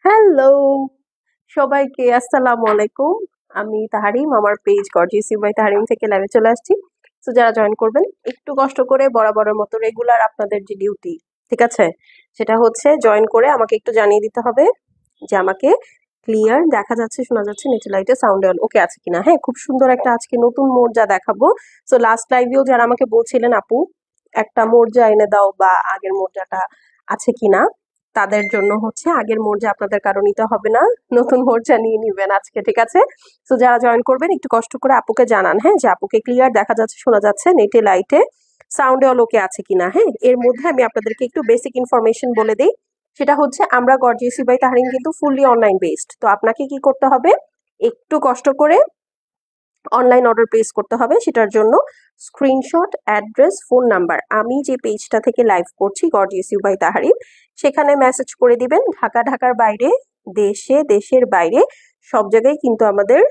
Hello সবাইকে, আসসালামু আলাইকুম। আমি তাহারিম, আমার page gorgeous you by Tahrim থেকে লাইভে চলে আসছি। তো যারা জয়েন করবেন একটু কষ্ট করে বরাবরের মতো রেগুলার আপনাদের যে ডিউটি, ঠিক আছে, সেটা হচ্ছে জয়েন করে আমাকে একটু জানিয়ে দিতে হবে যে আমাকে ক্লিয়ার দেখা যাচ্ছে, শোনা যাচ্ছে, নিচে লাইটে সাউন্ড ওকে আছে কিনা। হ্যাঁ, খুব সুন্দর একটা আজকে নতুন মোর্জা দেখাবো। সো লাস্ট লাইভেও যারা আমাকে বলছিলেন আপু একটা মোর্জা এনে দাও বা আগের মোর্জাটা আছে কিনা, তাদের জন্য হচ্ছে আগের মোর্জা আপনাদের কারো নিতে হবে না, নতুন মোর্জা নিয়ে নিবেন আজকে, ঠিক আছে। তো যারা জয়েন করবেন একটু কষ্ট করে আপুকে জানান, হ্যাঁ, যে আপুকে ক্লিয়ার দেখা যাচ্ছে, শোনা যাচ্ছে, নেটে লাইটে সাউন্ডে অলোকে আছে কিনা। হ্যাঁ, এর মধ্যে আমি আপনাদেরকে একটু বেসিক ইনফরমেশন বলে দিই। সেটা হচ্ছে আমরা গর্জিয়াস ইউ বাই তাহরিম কিন্তু ফুললি অনলাইন বেসড। তো আপনাকে কি করতে হবে, একটু কষ্ট করে অনলাইন অর্ডার প্লেস করতে হবে। সেটার জন্য স্ক্রিনশট, অ্যাড্রেস, ফোন নাম্বার, আমি যে পেজটা থেকে লাইভ করছি গর্জিয়াস ইউ বাই তাহারিম, সেখানে মেসেজ করে দিবেন। ঢাকার বাইরে, দেশের বাইরে সব জায়গায় কিন্তু আমাদের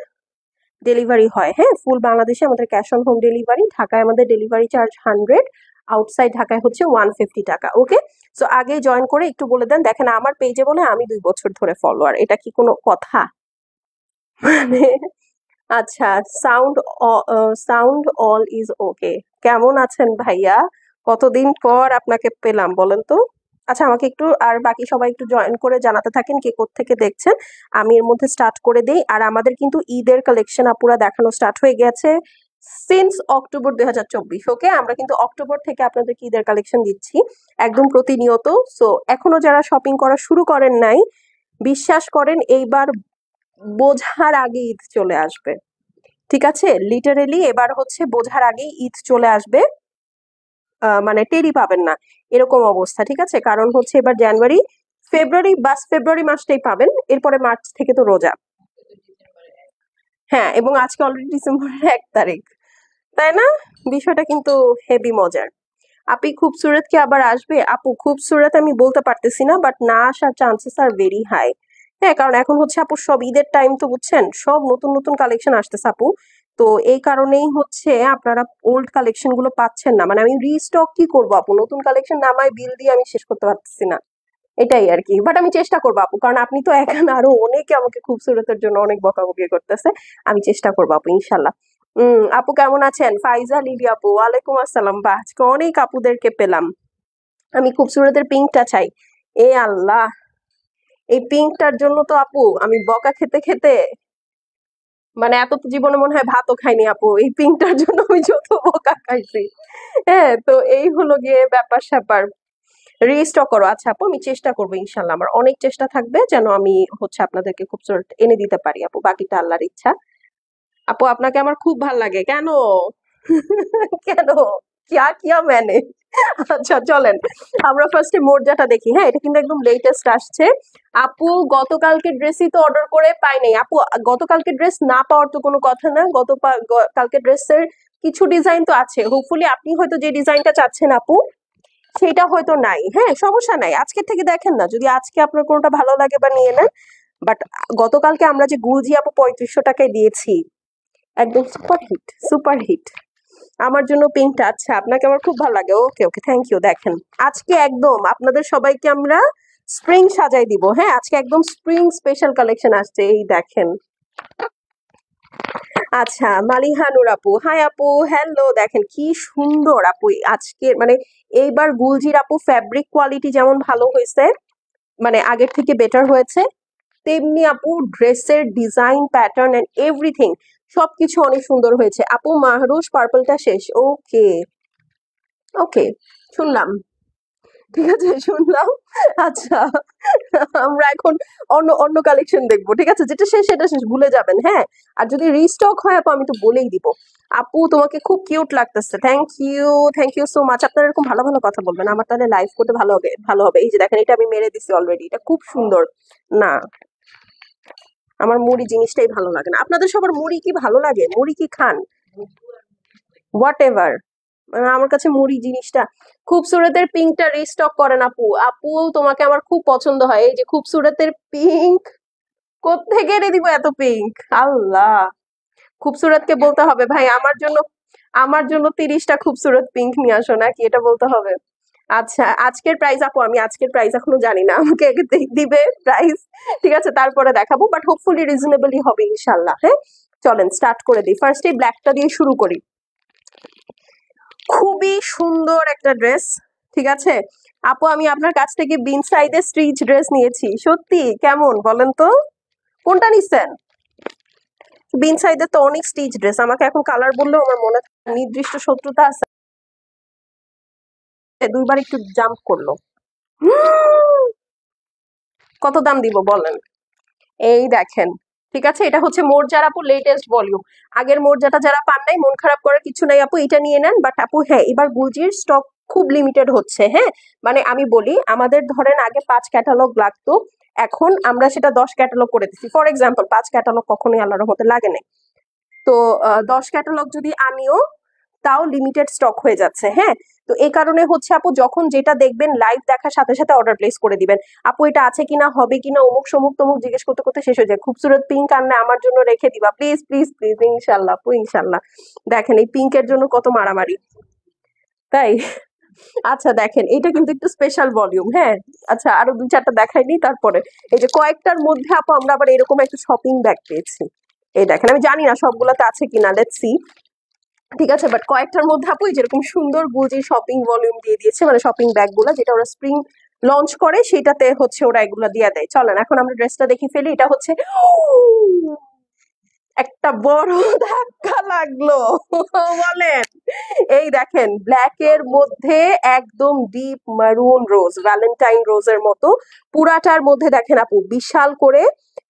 ডেলিভারি হয়। হ্যাঁ, ফুল বাংলাদেশে আমাদের ক্যাশ অন হোম ডেলিভারি। ঢাকায় আমাদের ডেলিভারি চার্জ 100, আউটসাইড ঢাকায় হচ্ছে 150 টাকা। ওকে, সো আগে জয়েন করে একটু বলে দেন, দেখেন আমার পেজে বলে আমি 2 বছর ধরে ফলোয়ার, এটা কি কোনো কথা? মানে আচ্ছা, sound sound all is okay. কেমন আছেন ভাইয়া? কতদিন পর আপনাকে পেলাম বলেন তো। আচ্ছা, আমাকে একটু আর বাকি সবাই একটু জয়েন করে জানাতে থাকেন কে কোত্থেকে দেখছেন। আমি এর মধ্যে স্টার্ট করে দেই। আর আমাদের কিন্তু ঈদের কালেকশন আপুরা দেখানো স্টার্ট হয়ে গেছে সিন্স অক্টোবর 2024। ওকে, আমরা কিন্তু অক্টোবর থেকে আপনাদেরকে ঈদের কালেকশন দিচ্ছি একদম প্রতিনিয়ত। সো এখনো যারা শপিং করা শুরু করেন নাই, বিশ্বাস করেন এইবার বোঝার আগে ঈদ চলে আসবে, ঠিক আছে। লিটারেলি এবার হচ্ছে বোঝার আগেই ঈদ চলে আসবে, মানে টেরই পাবেন না এরকম অবস্থা, ঠিক আছে। কারণ হচ্ছে এবার জানুয়ারি, ফেব্রুয়ারি, বাস ফেব্রুয়ারি মাসটাই পাবেন, এরপরে মার্চ থেকে তো রোজা। হ্যাঁ, এবং আজকে অলরেডি ডিসেম্বরের 1 তারিখ, তাই না? বিষয়টা কিন্তু হেভি মজার। আপনি খুবসুরত কি আবার আসবে? আপু খুবসুরত আমি বলতে পারতেছি না, বাট না আসার চান্সেস আর ভেরি হাই। হ্যাঁ, কারণ এখন হচ্ছে আপু সব ঈদের টাইম তো বুঝছেন, সব নতুন নতুন কালেকশন আসতেছে আপু। তো এই কারণেই হচ্ছে আপনারা ওল্ড কালেকশন গুলো পাচ্ছেন না। মানে আমি রিস্টক কি করবো আপু, নতুন কালেকশন নামায় বিল দিয়ে আমি শেষ করতে পারতেছি না, এটাই আর কি। বাট আমি চেষ্টা করবো আপু, কারণ আপনি তো একা না, আরো অনেকে আমাকে খুবসুরতের জন্য অনেক বকাবকি করতেছে। আমি চেষ্টা করবো আপু, ইনশাল্লাহ। আপু কেমন আছেন? ফাইজা লিলি আপু, ওয়ালাইকুম আসসালাম। বা আজকে অনেক আপুদেরকে পেলাম। আমি খুবসুরতের পিঙ্কটা চাই। এ আল্লাহ, এই পিঙ্কটার জন্য তো আপু আমি বকা খেতে খেতে, মানে এত তো জীবনে মনে হয় ভাতও খাইনি আপু, এই পিঙ্কটার জন্য আমি যত বকা খাইছি। হ্যাঁ, তো এই হলো গিয়ে ব্যাপার স্যাপার। রিস্টক করো। আচ্ছা আপু, আমি চেষ্টা করবো ইনশাল্লাহ, আমার অনেক চেষ্টা থাকবে যেন আমি হচ্ছে আপনাদেরকে খুবসুরত এনে দিতে পারি আপু, বাকিটা আল্লাহর ইচ্ছা। আপু আপনাকে আমার খুব ভাল লাগে কেন? কেন? কিয়া কিয়া মানে? আচ্ছা চলেন আমরা ফার্স্টে মোর্জাটা দেখি। হ্যাঁ, এটা কিন্তু একদম লেটেস্ট আসছে। আপু গতকালকে ড্রেসই তো অর্ডার করে পাই নাই আপু। গতকালকে ড্রেস না পাওয়ার তো কোনো কথা না, কালকে ড্রেসের কিছু ডিজাইন তো আছে। হোপফুলি আপনি হয়তো যে ডিজাইনটা চাচ্ছেন আপু সেটা হয়তো নাই। হ্যাঁ, সমস্যা নাই, আজকে থেকে দেখেন না, যদি আজকে আপনার কোনোটা ভালো লাগে বা নিয়ে নেন। বাট গতকালকে আমরা যে গুলজি আপু 3500 টাকায় দিয়েছি, একদম সুপার হিট, সুপার হিট। আমার জন্য পিঙ্কটা, আচ্ছা আপনাকে আমার খুব ভালো লাগে। ওকে ওকে, থ্যাংক ইউ। দেখেন আজকে একদম আপনাদের সবাইকে আমরা স্প্রিং সাজাই দিব। হ্যাঁ, আজকে একদম স্প্রিং স্পেশাল কালেকশন আসছে, এই দেখেন। আচ্ছা, মালিহানুর আপু, হাই আপু, হ্যালো। দেখেন কি সুন্দর আপু আজকে, মানে এইবার গুলজির আপু ফ্যাব্রিক কোয়ালিটি যেমন ভালো হয়েছে, মানে আগের থেকে বেটার হয়েছে, তেমনি আপু ড্রেসের ডিজাইন, প্যাটার্ন এন্ড এভরিথিং সবকিছু অনেক সুন্দর হয়েছে আপু। মাহরুষ পার্পলটা শেষ। ওকে ওকে, শুনলাম, ঠিক আছে শুনলাম। আচ্ছা, আমরা এখন অন্য অন্য কালেকশন দেখবো, ঠিক আছে, যেটা শেষ সেটা শেষ, ভুলে যাবেন। হ্যাঁ, আর যদি রিস্টক হয় আপু আমি তো বলেই দিব। আপু তোমাকে খুব কিউট লাগতেছে, thank you, thank you so much. আপনারা এরকম ভালো ভালো কথা বলবেন, আমার তাহলে লাইভ করতে ভালো হবে, ভালো হবে। এই যে দেখেন, এটা আমি মেরে দিছি অলরেডি, এটা খুব সুন্দর না? আমার মুড়ি জিনিসটাই ভালো লাগে না। আপনাদের সবার মুড়ি কি ভালো লাগে? মুড়ি কি খান? হোয়াট এভার, আমার কাছে মুড়ি জিনিসটা। খুবসুরতের পিঙ্কটা রিস্টক করেন আপু। আপু তোমাকে আমার খুব পছন্দ হয়। এই যে খুবসুরতের পিঙ্ক, কোত্থেকে এনে দিব এত পিঙ্ক? আল্লাহ, খুবসুরতকে বলতে হবে ভাই আমার জন্য, আমার জন্য 30টা খুবসুরত পিঙ্ক নিয়ে আসো, নাকি এটা বলতে হবে? আচ্ছা, আজকের প্রাইস আপু, আমি আজকের প্রাইস এখনো জানি না, আমাকে আগে দিবে প্রাইস, ঠিক আছে, তারপরে দেখাবো, বাট হোপফুলি রিজনেবলই হবে ইনশাল্লাহ। হ্যাঁ, চলেন স্টার্ট করে দিই। ফার্স্টে ব্ল্যাকটা দিয়ে শুরু করি। খুবই সুন্দর একটা ড্রেস, ঠিক আছে আপু, আমি আপনার কাছ থেকে বিন সাইডের স্ট্রিচ ড্রেস নিয়েছি, সত্যি কেমন বলেন তো, কোনটা নিছেন? বিন সাইডের তো অনেক স্টিচ ড্রেস, আমাকে এখন কালার বললেও আমার মনে থাকে না। নির্দিষ্ট শত্রুতা আছে, দুইবার একটু জাম্প করলো। কত দাম দিব বলেন? এই দেখেন, ঠিক আছে, এটা হচ্ছে মোরজার আপু লেটেস্ট ভলিউম। আগের মোরজাটা যারা পান নাই, মন খারাপ করার কিছু নাই আপু, এটা নিয়ে নেন। বাট আপু হ্যাঁ, এবার গুলজির স্টক খুব লিমিটেড হচ্ছে। হ্যাঁ, মানে আমি বলি, আমাদের ধরেন আগে 5 ক্যাটালগ লাগতো, এখন আমরা সেটা 10 ক্যাটালগ করে দিচ্ছি। ফর এক্সাম্পল 5 ক্যাটালগ কখনোই আল্লাহর রহমতে লাগে নাই, তো 10 ক্যাটালগ যদি আনিও তাও লিমিটেড স্টক হয়ে যাচ্ছে। হ্যাঁ, তো এই কারণে হচ্ছে আপু, যখন যেটা দেখবেন লাইভ দেখার সাথে সাথে অর্ডার প্লেস করে দিবেন। আপু এটা আছে কিনা, হবে কিনা, অমুক সমুক তমুক জিজ্ঞেস করতে করতে শেষ হয়ে যায়। খুবসুরত পিঙ্ক আনলে আমার জন্য রেখে দিবা প্লিজ প্লিজ প্লিজ, ইনশাল্লাহ আপু ইনশাল্লাহ। দেখেন এই পিঙ্কের জন্য কত মারামারি, তাই। আচ্ছা দেখেন, এটা কিন্তু একটু স্পেশাল ভলিউম। হ্যাঁ, আচ্ছা আরো 2-4টা দেখাইনি, তারপরে এই যে কয়েকটার মধ্যে আপু আমরা আবার এরকম একটা শপিং ব্যাগ পেয়েছি। এই দেখেন, আমি জানি না সবগুলোতে আছে কিনা, লেটস সি, ঠিক আছে, বাট কয়েকটার মধ্যে আপু যেরকম সুন্দর গুজি শপিং ভলিউম দিয়ে দিয়েছে, মানে শপিং ব্যাগ গুলা যেটা ওরা স্প্রিং লঞ্চ করে সেটাতে হচ্ছে ওরা এগুলা দিয়ে দেয়। চলেন এখন আমরা ড্রেসটা দেখি ফেলি। এটা হচ্ছে একটা বড় ধাক্কা লাগলো বলেন। এই দেখেন, ব্ল্যাক এর মধ্যে একদম ডিপ মারুন রোজ, ভ্যালেন্টাইন রোজের মতো পুরাটার মধ্যে দেখেন আপু বিশাল করে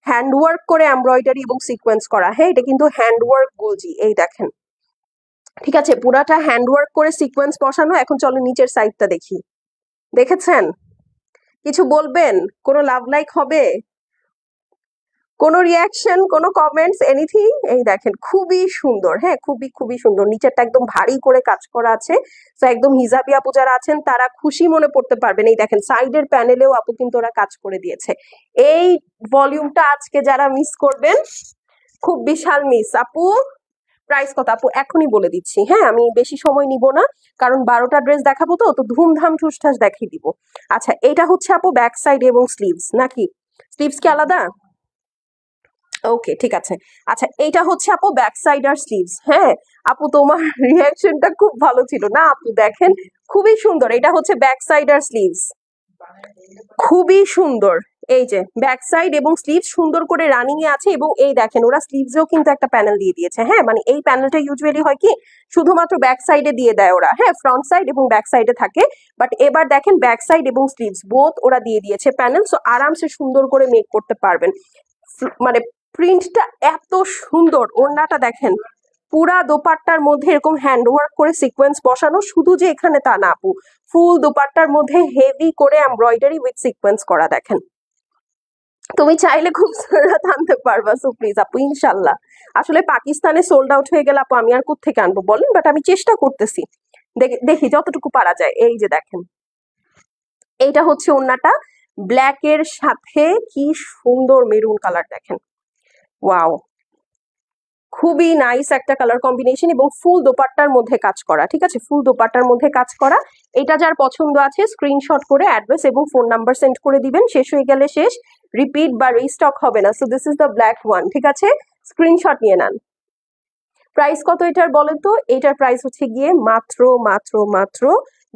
হ্যান্ডওয়ার্ক করে এমব্রয়ডারি এবং সিকোয়েন্স করা। হ্যাঁ, এটা কিন্তু হ্যান্ডওয়ার্ক গুলজি, এই দেখেন, ঠিক আছে, পুরাটা হ্যান্ডওয়ার্ক করে সিকোয়েন্স বসানো। এখন চলো নিচের সাইডটা দেখি। দেখেছেন? কিছু বলবেন? কোনো লাভ লাইক হবে? কোনো রিয়াকশন, কোনো কমেন্টস, এনিথিং? এই দেখেন খুবই সুন্দর। হ্যাঁ, খুবই খুবই সুন্দর, নিচেরটা একদম ভারী করে কাজ করা আছে, তো একদম হিজাবি আপু যারা আছেন তারা খুশি মনে পড়তে পারবেন। এই দেখেন সাইডের প্যানেলেও আপু কিন্তু ওরা কাজ করে দিয়েছে। এই ভলিউমটা আজকে যারা মিস করবেন, খুব বিশাল মিস আপু। প্রাইস কত আপু এখনই বলে দিচ্ছি। হ্যাঁ, আমি বেশি সময় নিব না, কারণ 12টা ড্রেস দেখাবো, তো তো ধুমধাম ঠুসঠাস দেখিয়ে দিব। আচ্ছা, এটা হচ্ছে আপু ব্যাক সাইড এবং স্লিভস, নাকি স্লিভস কি আলাদা? ওকে, ঠিক আছে। আচ্ছা, এইটা হচ্ছে আপু ব্যাক সাইড আর স্লিভস। হ্যাঁ আপু, তোমার রিয়াকশনটা খুব ভালো ছিল না আপু, দেখেন খুবই সুন্দর। এটা হচ্ছে ব্যাক সাইড আর স্লিভস, খুবই সুন্দর। এই যে ব্যাক সাইড এবং স্লিভ সুন্দর করে রানিং এ আছে, এবং এই দেখেন ওরা স্লিভসেও কিন্তু একটা প্যানেল দিয়ে দিয়েছে। হ্যাঁ, মানে এই প্যানেলটা ইউজুয়ালি হয় কি শুধুমাত্র ব্যাক সাইডে দিয়ে দেয় ওরা, হ্যাঁ ফ্রন্ট সাইড এবং ব্যাক সাইডে থাকে, বাট এবার দেখেন ব্যাক সাইড এবং স্লিভস বোথ ওরা দিয়ে দিয়েছে প্যানেল, সো আরামসে সুন্দর করে মেক করতে পারবেন। মানে প্রিন্টটা এত সুন্দর, ওড়নাটা দেখেন পুরা দোপাট্টার মধ্যে এরকম হ্যান্ডওয়ার্ক করে সিকোয়েন্স বসানো, শুধু যে এখানে তা না আপু, ফুল দোপাট্টার মধ্যে হেভি করে এমব্রয়ডারি উইথ সিকোয়েন্স করা। দেখেন, তুমি চাইলে খুব সুরাত আনতে পারবা, সো প্লিজ আপু ইনশাল্লাহ। আসলে পাকিস্তানে সোল্ড আউট হয়ে গেলে আপু আমি আর কোত্থেকে আনবো বলেন, বাট আমি চেষ্টা করতেছি, দেখি যতটুকু পারা যায়। এই যে দেখেন, এইটা হচ্ছে ওড়নাটা, ব্ল্যাক এর সাথে কি সুন্দর মেরুন কালার, দেখেন ওয়াও, খুবই নাইস একটা কালার কম্বিনেশন, এবং ফুল দোপাট্টার মধ্যে কাজ করা। ঠিক আছে, ফুল দোপাট্টার মধ্যে কাজ করা। এটা যার পছন্দ আছে স্ক্রিনশট করে অ্যাড্রেস এবং ফোন নাম্বার সেন্ড করে দিবেন, শেষ হয়ে গেলে শেষ, রিপিট বা রিস্টক হবে না। So this is the black one, ঠিক আছে, স্ক্রিনশট নিয়ে নেন। প্রাইস কত এটার বলেন তো? এটার প্রাইস হচ্ছে গিয়ে মাত্র মাত্র মাত্র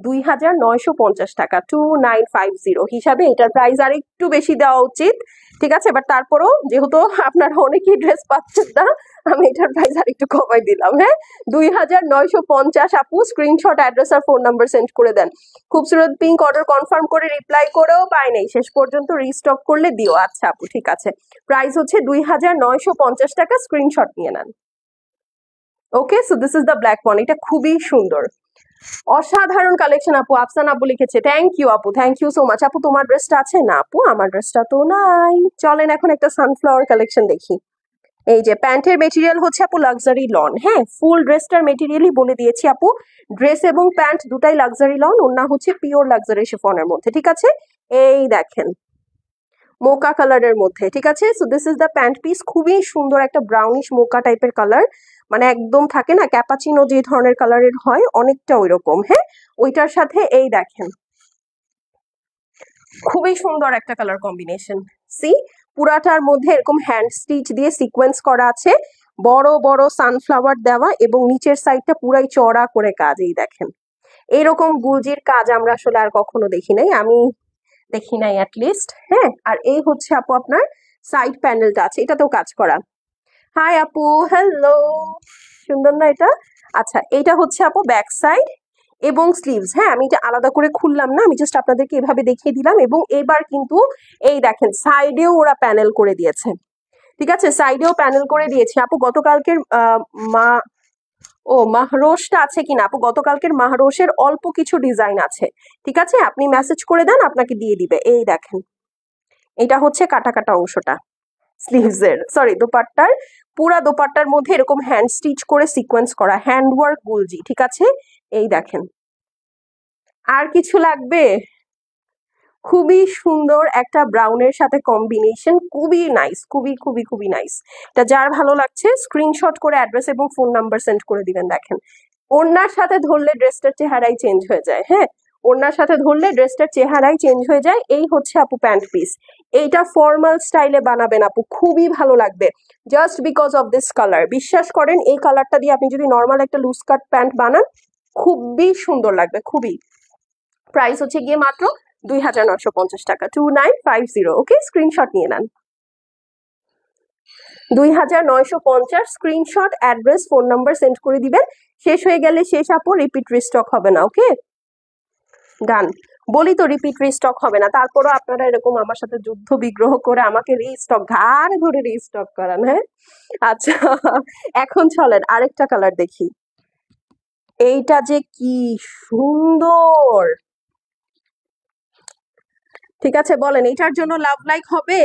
2,950 টাকা, 2950 হিসাবে এটার প্রাইস আর একটু বেশি দেওয়া উচিত, ঠিক আছে, বাট তারপরও যেহেতু আপনারা অনেকেই ড্রেস পাচ্ছেন না, আমি এটার প্রাইস আর একটু কমাই দিলাম। হ্যাঁ, 2,950 আপু, স্ক্রিনশট অ্যাড্রেস আর ফোন নাম্বার সেন্ড করে দেন। খুবসুরত পিঙ্ক অর্ডার কনফার্ম করে রিপ্লাই করেও পাই নাই, শেষ পর্যন্ত রিস্টক করলে দিও। আচ্ছা আপু ঠিক আছে, প্রাইস হচ্ছে 2,950 টাকা, স্ক্রিনশট নিয়ে নেন। Okay, so this is the black one, এটা খুবই সুন্দর, অসাধারণ কালেকশন আপু। আফসান আপু লিখেছে, থ্যাংক ইউ আপু, থ্যাংক ইউ সো মাচ। আপু তোমার ড্রেসটা আছে না? আপু আমার ড্রেসটা তো নাই। চলেন এখন একটা সানফ্লাওয়ার কালেকশন দেখি। এই যে প্যান্টের মেটেরিয়াল হচ্ছে আপু লাক্সারি লন। হ্যাঁ, ফুল ড্রেসটার মেটেরিয়ালই বলে দিয়েছি আপু, ড্রেস এবং প্যান্ট দুটাই লাক্সারি লন, ওনা হচ্ছে পিওর লাক্সারি শিফনের মধ্যে, ঠিক আছে। এই দেখেন মোকা কালারের মধ্যে, ঠিক আছে। So this is the pant piece, খুবই সুন্দর একটা ব্রাউনিশ মোকা টাইপের কালার, মানে একদম থাকে না ক্যাপাচিনো যে ধরনের কালারের হয়, অনেকটা ওই রকম। হ্যাঁ, ওইটার সাথে এই দেখেন খুবই সুন্দর একটা কালার কম্বিনেশন। সি, পুরাটার মধ্যে এরকম হ্যান্ড স্টিচ দিয়ে সিকোয়েন্স করা আছে, বড় বড় সানফ্লাওয়ার দেওয়া, এবং নিচের সাইডটা পুরাই চড়া করে কাজ। এই দেখেন, এরকম গুলজির কাজ আমরা আসলে আর কখনো দেখি নাই, আমি দেখি নাই অ্যাটলিস্ট। হ্যাঁ, আর এই হচ্ছে আপু আপনার সাইড প্যানেলটা আছে, এটাতেও কাজ করা। হাই আপু, হ্যালো, সুন্দর না এটা? আচ্ছা, এটা হচ্ছে আপু ব্যাক সাইড এবং স্লিভস। হ্যাঁ, আমি এটা আলাদা করে খুললাম না, আমি জাস্ট আপনাদেরকে এভাবে দেখিয়ে দিলাম। এবং এবার কিন্তু এই দেখেন সাইডেও ওরা প্যানেল করে দিয়েছে। ঠিক আছে, সাইডেও প্যানেল করে দিয়েছে আপু। গতকালকের মা ও মাহরোশটা আছে কিনা আপু? গতকালকের মাহরোশের অল্প কিছু ডিজাইন আছে। ঠিক আছে, আপনি মেসেজ করে দেন, আপনাকে দিয়ে দিবে। এই দেখেন, এটা হচ্ছে কাটা কাটা অংশটা স্লিভস এর, সরি দোপাট্টার। পুরা দোপাট্টার মধ্যে এরকম হ্যান্ড স্টিচ করে সিকোয়েন্স করা, হ্যান্ড ওয়ার্ক গুলজি। ঠিক আছে, এই দেখেন। আর কিছু লাগবে? খুবই সুন্দর একটা ব্রাউনের সাথে কম্বিনেশন, খুবই নাইস, খুবই খুবই খুবই নাইস। এটা যার ভালো লাগছে স্ক্রিনশট করে অ্যাড্রেস এবং ফোন নাম্বার সেন্ড করে দিবেন। দেখেন, ওড়নার সাথে ধরলে ড্রেসটার চেহারাই চেঞ্জ হয়ে যায়। হ্যাঁ, ওড়নার সাথে ধরলে ড্রেসটার চেহারাই চেঞ্জ হয়ে যায়। এই হচ্ছে আপু প্যান্ট পিস। এইটা ফর্মাল স্টাইলে বানাবেন আপু, খুবই ভালো লাগবে just because of this colour. বিশ্বাস করেন, এই কালারটা দিয়ে আপনি যদি নর্মাল একটা লুজ কাট প্যান্ট বানান, খুবই সুন্দর লাগবে, খুবই। প্রাইস হচ্ছে গিয়ে মাত্র 2,950 টাকা, 2950। ওকে, স্ক্রিনশট নিয়ে নেন। 2,950 screenshot, address, phone number send করে দিবেন। শেষ হয়ে গেলে শেষ আপু, রিপিট রিস্টক হবে না। ওকে, ডান। বলি তো রিপিট রিস্টক হবে না, তারপরও আপনারা এরকম আমার সাথে যুদ্ধ বিগ্রহ করে আমাকে রিস্টক ঘাড় ধরে রিস্টক করান। হ্যাঁ, আচ্ছা, এখন চলেন আরেকটা কালার দেখি। এইটা যে কি সুন্দর! ঠিক আছে, বলেন এটার জন্য লাভ লাইক হবে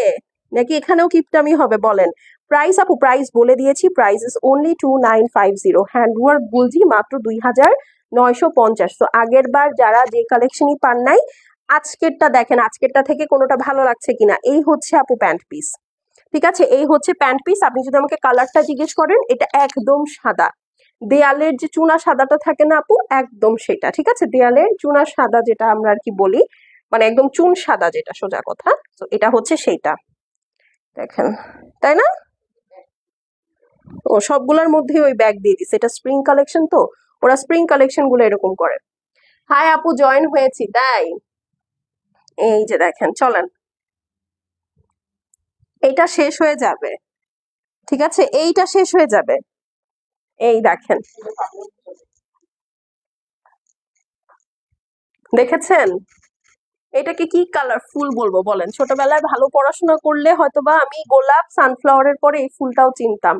নাকি এখানেও কিপটামি হবে? বলেন। প্রাইস আপু, প্রাইস বলে দিয়েছি, প্রাইস ইজ অনলি 2950। হ্যান্ডওয়ার্ক গুলজি মাত্র 2,950। তো আগের বার যারা যে কালেকশনই পান নাই, আজকেরটা দেখেন, আজকেরটা থেকে কোনোটা ভালো লাগছে কিনা। এই হচ্ছে আপু প্যান্ট পিস। ঠিক আছে, এই হচ্ছে প্যান্ট পিস। আপনি যদি আমাকে কালারটা জিজ্ঞেস করেন, এটা একদম সাদা, দেয়ালের যে চুনা সাদাটা থাকে না আপু, একদম সেটা। ঠিক আছে, দেয়ালের চুনা সাদা যেটা আমরা আর কি বলি, মানে একদম চুন সাদা যেটা, সোজা কথা। তো এটা হচ্ছে সেইটা, দেখেন, তাই না? ও সবগুলোর মধ্যে ওই ব্যাগ দিয়ে দিছে, এটা স্প্রিং কালেকশন, তো ওরা স্প্রিং কালেকশন গুলো এরকম করে। হাই আপু, জয়েন হয়েছি তাই। এই যে দেখেন, চলেন, এইটা শেষ হয়ে যাবে। ঠিক আছে, এইটা শেষ হয়ে যাবে। এই দেখেন, দেখেছেন? এটাকে কি কালারফুল বলবো বলেন? ছোটবেলায় ভালো পড়াশোনা করলে হয়তোবা আমি গোলাপ সানফ্লাওয়ারের পরে এই ফুলটাও চিনতাম,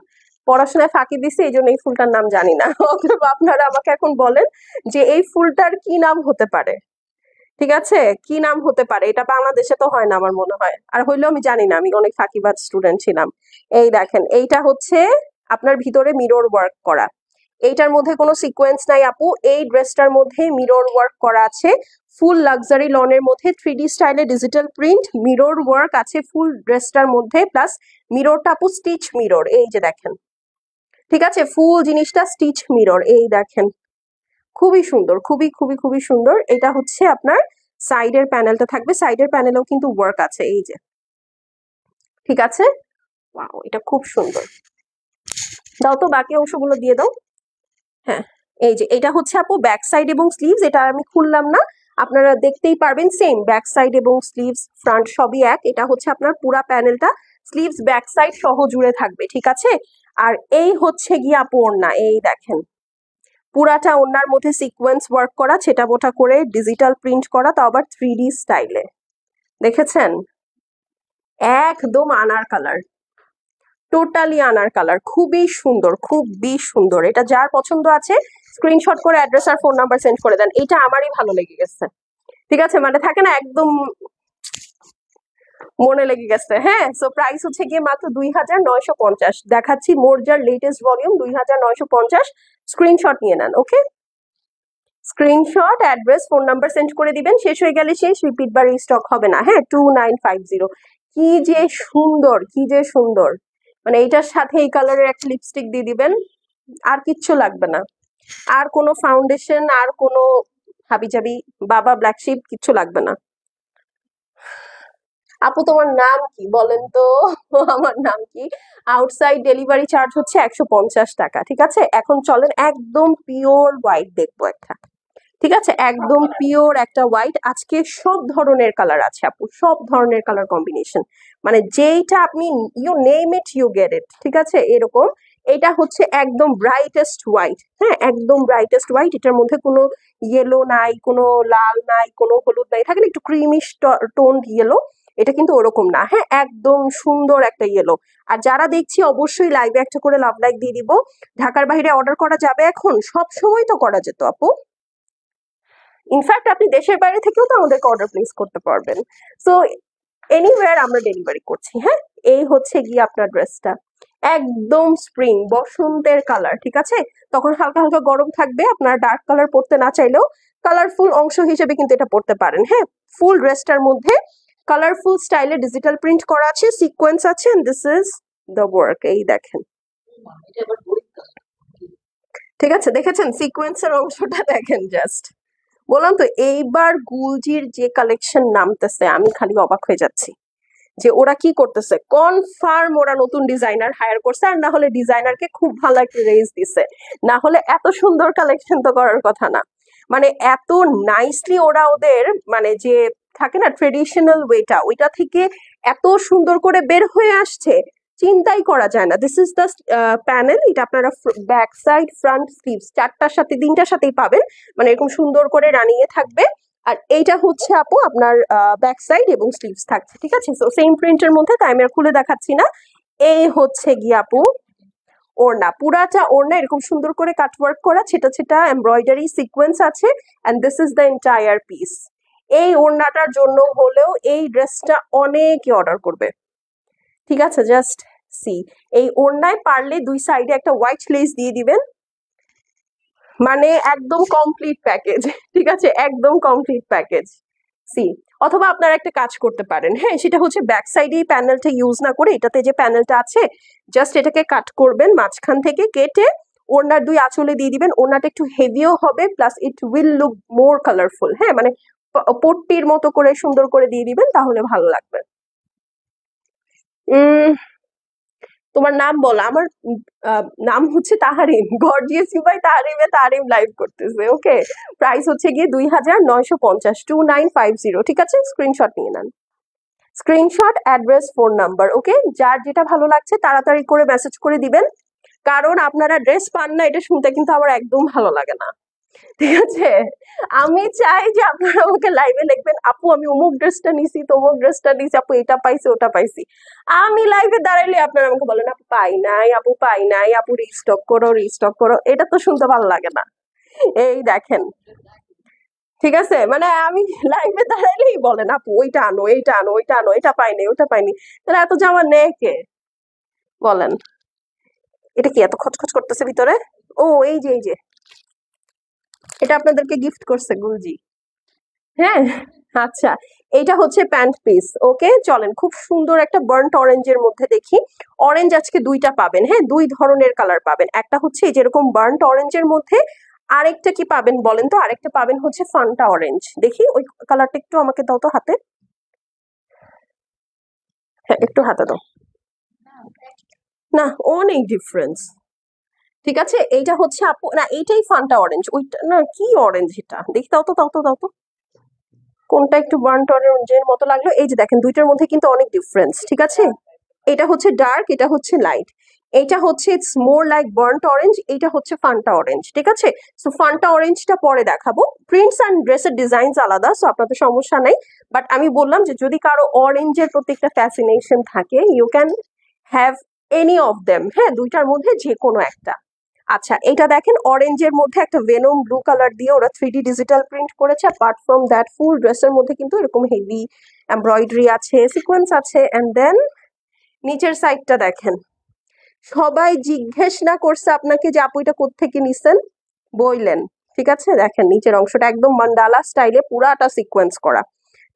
পড়াশোনায় ফাঁকি দিছে এই জন্য এই ফুলটার নাম জানি না। অথবা আপনারা আমাকে এখন বলেন যে এই ফুলটার কি নাম হতে পারে। ঠিক আছে, কি নাম হতে পারে? এটা বাংলাদেশে তো হয় না আমার মনে হয়, আর হইলেও আমি জানি না, আমি অনেক ফাঁকিবাজ স্টুডেন্ট ছিলাম। এই দেখেন, এইটা হচ্ছে আপনার ভিতরে মিরর ওয়ার্ক করা। এইটার মধ্যে কোনো সিকোয়েন্স নাই আপু, এই ড্রেসটার মধ্যে মিরর ওয়ার্ক করা আছে। ফুল লাক্সারি লনের মধ্যে 3D স্টাইলে ডিজিটাল প্রিন্ট, মিরর ওয়ার্ক আছে ফুল ড্রেসটার মধ্যে, প্লাস মিররটা আপু স্টিচ মিরর। এই যে দেখেন, ঠিক আছে, ফুল জিনিসটা স্টিচ মিরর। এই দেখেন, খুবই সুন্দর, খুবই খুবই খুবই সুন্দর। এটা হচ্ছে আপনার সাইডের প্যানেলটা থাকবে, সাইডের প্যানেলেও কিন্তু ওয়ার্ক আছে, এই যে। ঠিক আছে, ওয়াও, এটা খুব সুন্দর। দাও তো বাকি অংশগুলো দিয়ে দাও। হ্যাঁ, এই যে এটা হচ্ছে আপু ব্যাক সাইড এবং স্লিভস, এটা আমি খুললাম না, আপনারা দেখতেই পারবেন। সেম ব্যাক সাইড এবং স্লিভস, ফ্রন্ট সবই এক। এটা হচ্ছে আপনার পুরা প্যানেলটা স্লিভস ব্যাক সাইড সহ জুড়ে থাকবে। ঠিক আছে, আর এই হচ্ছে গিয়ে আপু ওড়না। এই দেখেন, পুরাটা ওড়নার মধ্যে সিকোয়েন্স ওয়ার্ক করা, ছেটা বোটা করে ডিজিটাল প্রিন্ট করা, তাও আবার 3D স্টাইলে। দেখেছেন? একদম আনার কালার, টোটালি আনার কালার, খুবই সুন্দর, খুবই সুন্দর। এটা যার পছন্দ আছে স্ক্রিনশট করে অ্যাড্রেস আর ফোন নাম্বার সেন্ড করে দেন। এটা আমারই ভালো লেগে গেছে। ঠিক আছে, মানে থাকে না একদম মনে লেগে গেছে। হ্যাঁ, সো প্রাইস হচ্ছে গিয়ে মাত্র 2,950। দেখাচ্ছি মোরজার লেটেস্ট ভলিউম, 2,950। স্ক্রিনশট নিয়ে নেন। Okay, screenshot, address, phone number send করে দিবেন। শেষ হয়ে গেলে শেষ, রিপিট বা রিস্টক হবে না। হ্যাঁ, 2950। কি যে সুন্দর, কি যে সুন্দর! মানে এইটার সাথে এই কালারের একটা লিপস্টিক দিয়ে দিবেন, আর কিচ্ছু লাগবে না। আর কোনো ফাউন্ডেশন, আর কোনো হাবিজাবি বাবা ব্ল্যাক শিপ কিচ্ছু লাগবে না। আপু তোমার নাম কি বলেন তো? আমার নাম কি? আউটসাইড ডেলিভারি চার্জ হচ্ছে 150 টাকা, ঠিক আছে? এখন চলেন একদম পিওর হোয়াইট দেখবো একটা। ঠিক আছে, একদম পিওর একটা হোয়াইট। আজকে সব ধরনের কালার আছে আপু, সব ধরনের কালার কম্বিনেশন, মানে যেইটা আপনি you name it you get it, ঠিক আছে? এরকম। এটা হচ্ছে একদম ব্রাইটেস্ট হোয়াইট, হ্যাঁ, একদম ব্রাইটেস্ট হোয়াইট। এটার মধ্যে কোনো ইয়েলো নাই, কোনো লাল নাই, কোনো হলুদ নাই, থাকে না একটু ক্রিমিশ টোন ইয়েলো, এটা কিন্তু ওরকম না, হ্যাঁ, একদম সুন্দর একটা ইয়েলো। আর যারা দেখছি অবশ্যই লাইভে একটা করে লাভ লাইক দিয়ে দিব। ঢাকার বাইরে অর্ডার করা যাবে এখন? সব সময় তো করা যেত আপু। ইনফ্যাক্ট আপনি দেশের বাইরে থেকেও তো আমাদেরকে অর্ডার প্লেস করতে পারবেন। সো এনিওয়্যার আমরা ডেলিভারি করছি, হ্যাঁ। এই হচ্ছে গিয়ে আপনার ড্রেসটা, একদম স্প্রিং বসন্তের কালার, ঠিক আছে? তখন হালকা হালকা গরম থাকবে, আপনার ডার্ক কালার পরতে না চাইলেও কালারফুল অংশ হিসেবে কিন্তু এটা পরতে পারেন, হ্যাঁ। ফুল ড্রেসটার মধ্যে কালারফুল স্টাইলে ডিজিটাল প্রিন্ট করা আছে, সিকোয়েন্স আছে, দিস ইজ দ্য ওয়ার্ক। এই দেখেন, ঠিক আছে, দেখেছেন সিকোয়েন্সের অংশটা? দেখেন জাস্ট, বললাম তো এইবার গুলজির যে কালেকশন নামতেছে আমি খালি অবাক হয়ে যাচ্ছি যে ওরা কি করতেছে। কনফার্ম ওরা নতুন ডিজাইনার হায়ার করছে, আর না হলে ডিজাইনারকে খুব ভালো একটা রেঞ্জ দিছে, না হলে এত সুন্দর কালেকশন তো করার কথা না। মানে এত নাইসলি ওরা ওদের মানে যে থাকে না ট্রেডিশনাল ওয়েটা, ওইটা থেকে এত সুন্দর করে বের হয়ে আসছে, চিন্তাই করা যায় না। দিস ইজ দ্য প্যানেল, এটা আপনারা ব্যাক সাইড ফ্রন্ট স্লিভস চারটার সাথে তিনটার সাথেই পাবেন, মানে এরকম সুন্দর করে রানিয়ে থাকবে। আর এইটা হচ্ছে আপু আপনার ব্যাক সাইড এবং স্লিভস থাকছে, ঠিক আছে? সো সেম প্রিন্টের মধ্যে, তাই আমি আর খুলে দেখাচ্ছি না। এই হচ্ছে গিয়ে আপু ওড়না, পুরাটা ওড়না এরকম সুন্দর করে কাটওয়ার্ক করা, ছেটা ছেটা এমব্রয়ডারি সিকোয়েন্স আছে, and this is the entire piece. এই ওড়নাটার জন্য হলেও এই ড্রেসটা অনেকে অর্ডার করবে, ঠিক আছে? জাস্ট সি, এই ওড়নায় পারলে দুই সাইডে একটা হোয়াইট লেস দিয়ে দিবেন, মানে একদম কমপ্লিট প্যাকেজ, ঠিক আছে? একদম কমপ্লিট প্যাকেজ। সি, অথবা আপনারা একটা কাজ করতে পারেন, হ্যাঁ, সেটা হচ্ছে ব্যাক সাইডে এই প্যানেলটা ইউজ না করে এটাতে যে প্যানেলটা আছে জাস্ট এটাকে কাট করবেন, মাঝখান থেকে কেটে ওড়নার দুই আঁচলে দিয়ে দিবেন। ওড়নাটা একটু হেভিও হবে, plus it will look more colourful, হ্যাঁ, মানে পট্টির মতো করে সুন্দর করে দিয়ে দিবেন, তাহলে ভালো লাগবে। উম তোমার নাম বল। আমার নাম হচ্ছে তাহারিম, গর্জিয়াস ইউ বাই তাহারিমে তাহারিম লাইভ করতেছে, ওকে। প্রাইস হচ্ছে গিয়ে 2950, 2950, ঠিক আছে? স্ক্রিনশট নিয়ে নেন, স্ক্রিনশট, অ্যাড্রেস, ফোন নাম্বার, ওকে। যার যেটা ভালো লাগছে তাড়াতাড়ি করে মেসেজ করে দিবেন, কারণ আপনারা ড্রেস পান না এটা শুনতে কিন্তু আমার একদম ভালো লাগে না, ঠিক আছে? আমি চাই যে আপনারা আমাকে লাইভে লিখবেন, আপু আমি অমুক ড্রেসটা নিছি, তমুক ড্রেসটা নিছি, আপু এটা পাইছি ওটা পাইছি। আমি লাইভে দাঁড়াইলে আপনারা আমাকে বলেন আপু পাই নাই, আপু পাই নাই, আপু রিস্টক করো রিস্টক করো, এটা তো শুনতে ভালো লাগে না। এই দেখেন, ঠিক আছে, মানে আমি লাইভে দাঁড়াইলেই বলেন আপু ওইটা আনো, এইটা আনো, ওইটা আনো, এটা পাইনি ওটা পাইনি, তাহলে এত জামা নেয় কে বলেন? এটা কি এত খচখচ করতেছে ভিতরে? ও এই যে এই যে, এটা আপনাদেরকে গিফট করছে গুলজি, হ্যাঁ। আচ্ছা, এইটা হচ্ছে প্যান্ট পিস, ওকে। চলেন খুব সুন্দর একটা বার্ন্ট অরেঞ্জের মধ্যে দেখি। অরেঞ্জ আজকে দুইটা পাবেন, হ্যাঁ, দুই ধরনের কালার পাবেন। একটা হচ্ছে এই যেরকম বার্ন্ট অরেঞ্জের মধ্যে, আরেকটা কি পাবেন বলেন তো? আরেকটা পাবেন হচ্ছে ফান্টা অরেঞ্জ। দেখি ওই কালারটা একটু আমাকে দাও তো হাতে, হ্যাঁ একটু হাতে দাও। না, অনেক ডিফারেন্স, ঠিক আছে? এইটা হচ্ছে আপু, না এইটাই ফান্টা অরেঞ্জ, ওইটা না, কি অরেঞ্জ এটা দেখি, দাও তো দাও তো দাও তো, কোনটা একটু বার্ন্ট অরেঞ্জের মতো লাগলো? এই যে দেখেন দুইটার মধ্যে কিন্তু অনেক ডিফারেন্স, ঠিক আছে? এটা হচ্ছে ডার্ক, এটা হচ্ছে লাইট। এটা হচ্ছে it's more like burnt orange, এটা হচ্ছে ফান্টা অরেঞ্জ, ঠিক আছে? সো ফান্টা অরেঞ্জটা পরে দেখাবো। প্রিন্টস অ্যান্ড ড্রেসের ডিজাইনস আলাদা, সো আপনাদের সমস্যা নাই। বাট আমি বললাম যে যদি কারো অরেঞ্জের প্রতি একটা ফ্যাসিনেশন থাকে, you can have any of them, হ্যাঁ, দুইটার মধ্যে যে কোনো একটা। আচ্ছা, এটা দেখেন অরেঞ্জের মধ্যে একটা ভেনম ব্লু কালার দিয়ে ওরা 3D ডিজিটাল প্রিন্ট করেছে। অ্যাপার্ট ফ্রম দ্যাট ফুল ড্রেসের মধ্যে কিন্তু এরকম হেভি এমব্রয়ডারি আছে, সিকোয়েন্স আছে, এন্ড দেন নিচের সাইডটা দেখেন। সবাই জিজ্ঞেস না করছে আপনাকে যে আপু এটা কোত্থেকে নিছেন, বইলেন, ঠিক আছে? দেখেন নিচের অংশটা একদম মান্ডালা স্টাইলে পুরাটা সিকোয়েন্স করা,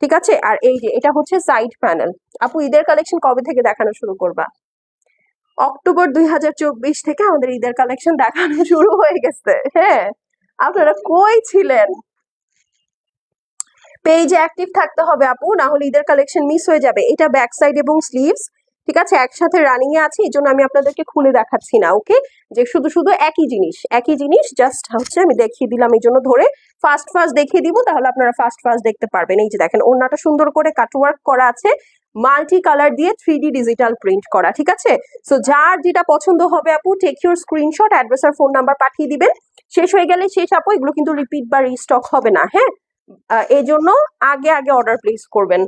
ঠিক আছে? আর এই যে এটা হচ্ছে সাইড প্যানেল। আপু ঈদের কালেকশন কবে থেকে দেখানো শুরু করবা? অক্টোবর 2024 থেকে আমাদের ঈদের কালেকশন দেখানো শুরু হয়ে গেছে, হ্যাঁ। আপনারা কই ছিলেন? পেজে অ্যাক্টিভ থাকতে হবে আপু, না হলে ঈদের কালেকশন মিস হয়ে যাবে। এটা ব্যাক সাইড এবং স্লিভস, ঠিক আছে, একসাথে রানিং এ আছে, এই জন্য আমি আপনাদেরকে খুলে দেখাচ্ছি না। ওকে, যে শুধু শুধু একই জিনিস জাস্ট হচ্ছে আমি দেখিয়ে দিলাম, এই জন্য ধরে ফার্স্ট ফার্স্ট দেখিয়ে দিব, তাহলে আপনারা ফার্স্ট ফার্স্ট দেখতে পারবেন। এই যে দেখেন ওড়নাটা সুন্দর করে কাটওয়ার্ক করা আছে, মাল্টি কালার দিয়ে 3D ডিজিটাল প্রিন্ট করা, ঠিক আছে। সো যার যেটা পছন্দ হবে আপু টেক ইউর স্ক্রিনশট, অ্যাড্রেস আর ফোন নাম্বার পাঠিয়ে দিবেন। শেষ হয়ে গেলে শেষ আপু, এগুলো কিন্তু রিপিট বা রিস্টক হবে না, হ্যাঁ। এই জন্য আগে আগে অর্ডার প্লেস করবেন।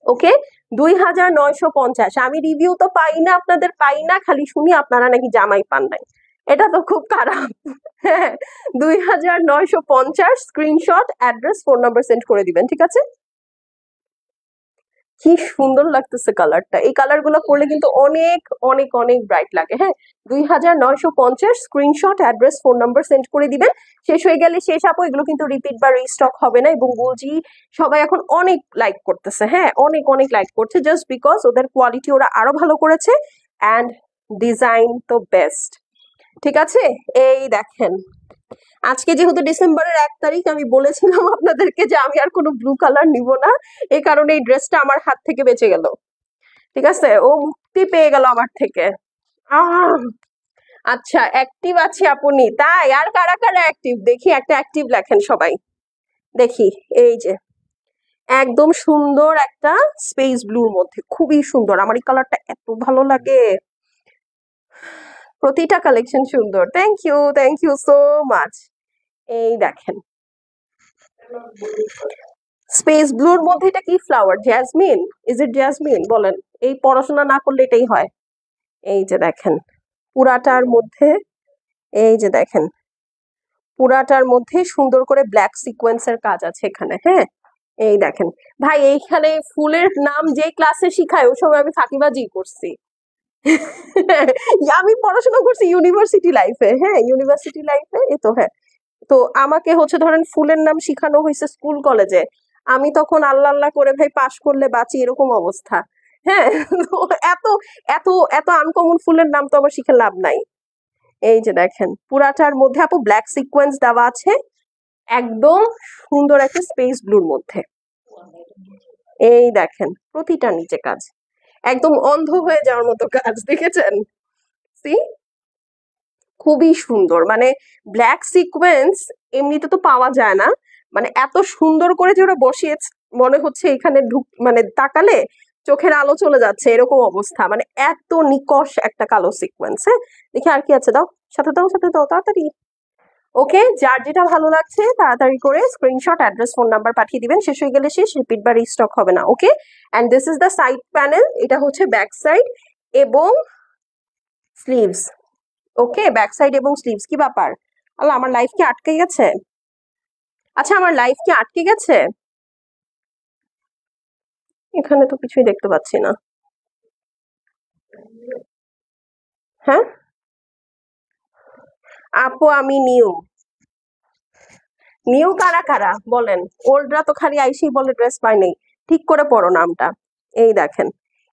ওকে, 2950। আমি রিভিউ তো পাই না, আপনাদের পাই না, খালি শুনি আপনারা নাকি জামাই পান নাই, এটা তো খুব খারাপ। হ্যাঁ, 2950, screenshot, address, phone number send করে দিবেন, ঠিক আছে। কি সুন্দর লাগতেছে কালারটা, এই কালার গুলো পরলে কিন্তু অনেক অনেক অনেক ব্রাইট লাগে। হ্যাঁ, 2950, screenshot, address, phone number send করে দিবেন। শেষ হয়ে গেলে শেষ আপু, এগুলো কিন্তু রিপিট বা রিস্টক হবে না। এবং গুলজি সবাই এখন অনেক লাইক করতেছে, হ্যাঁ অনেক অনেক লাইক করছে, জাস্ট বিকজ ওদের কোয়ালিটি ওরা আরো ভালো করেছে অ্যান্ড ডিজাইন তো বেস্ট, ঠিক আছে। এই দেখেন, আজকে যেহেতু ডিসেম্বরের 1 তারিখ, আমি বলেছিলাম আপনাদেরকে যে আমি আর কোনো ব্লু কালার নিব না, এই কারণে এই ড্রেসটা আমার হাত থেকে বেঁচে গেল, ঠিক আছে, ও মুক্তি পেয়ে গেল আমার থেকে। আচ্ছা, অ্যাক্টিভ আছি আপনি, তাই? আর কারা কারা অ্যাক্টিভ দেখি, একটা অ্যাক্টিভ লেখেন সবাই দেখি। এই যে একদম সুন্দর একটা স্পেস ব্লুর মধ্যে, খুবই সুন্দর, আমার এই কালারটা এত ভালো লাগে, প্রতিটা কালেকশন সুন্দর। Thank you so much. এই দেখেন স্পেস ব্লুর মধ্যে, এটা কি flower? Jasmine? Is it jasmine? বলেন, এই পড়াশোনা না করলে এটাই হয়। এই যে দেখেন পুরাটার মধ্যে, এই যে দেখেন পুরাটার মধ্যে সুন্দর করে ব্ল্যাক সিকোয়েন্সের কাজ আছে এখানে, হ্যাঁ। এই দেখেন ভাই, এইখানে ফুলের নাম যে ক্লাসে শিখায় ওই সময় আমি ফাঁকিবাজি করছি। আমি পড়াশোনা করছি ইউনিভার্সিটি লাইফে, হ্যাঁ ইউনিভার্সিটি লাইফে, এই তো হ্যাঁ। তো আমাকে হচ্ছে ধরেন ফুলের নাম শিখানো হয়েছে স্কুল কলেজে, আমি তখন আল্লাহ আল্লাহ করে ভাই পাশ করলে বাঁচি, এরকম অবস্থা। হ্যাঁ, তো এত এত এত আনকমন ফুলের নাম তো আবার শিখে লাভ নাই। এই যে দেখেন পুরাটার মধ্যে আপু ব্ল্যাক সিকোয়েন্স দেওয়া আছে, একদম সুন্দর একটা স্পেস ব্লুর মধ্যে। এই দেখেন প্রতিটা নিচে কাজ, একদম অন্ধ হয়ে যাওয়ার মতো কাজ, দেখেছেন? সি, খুবই সুন্দর, মানে ব্ল্যাক সিকোয়েন্স এমনিতে তো পাওয়া যায় না, মানে এত সুন্দর করে যে ওরা বসিয়েছে, মনে হচ্ছে এখানে মানে তাকালে চোখের আলো চলে যাচ্ছে, এরকম অবস্থা, মানে এত নিকষ একটা কালো সিকোয়েন্স। হ্যাঁ, দেখি আর কি আছে, দাও সাথে দাও তাড়াতাড়ি। ওকে, যার যেটা ভালো লাগছে তাড়াতাড়ি করে স্ক্রিনশট, অ্যাড্রেস, ফোন নাম্বার পাঠিয়ে দিবেন। শেষ হয়ে গেলে শেষ, রিপিট বা রিস্টক হবে না। Okay, and this is the side panel, এটা হচ্ছে ব্যাক সাইড এবং স্লিভস। ওকে, ব্যাক সাইড এবং স্লিভস। কি ব্যাপার, আল্লাহ আমার লাইফ কি আটকে গেছে? আচ্ছা, আমার লাইফ কি আটকে গেছে? এখানে তো কিছুই দেখতে পাচ্ছি না। হ্যাঁ আপু, আমি নিউ কারা কারা বলেন? ওল্ডরা তো খালি আইসেই বলে ড্রেস পাই নেই, ঠিক করে পড়ো নামটা। এই দেখেন,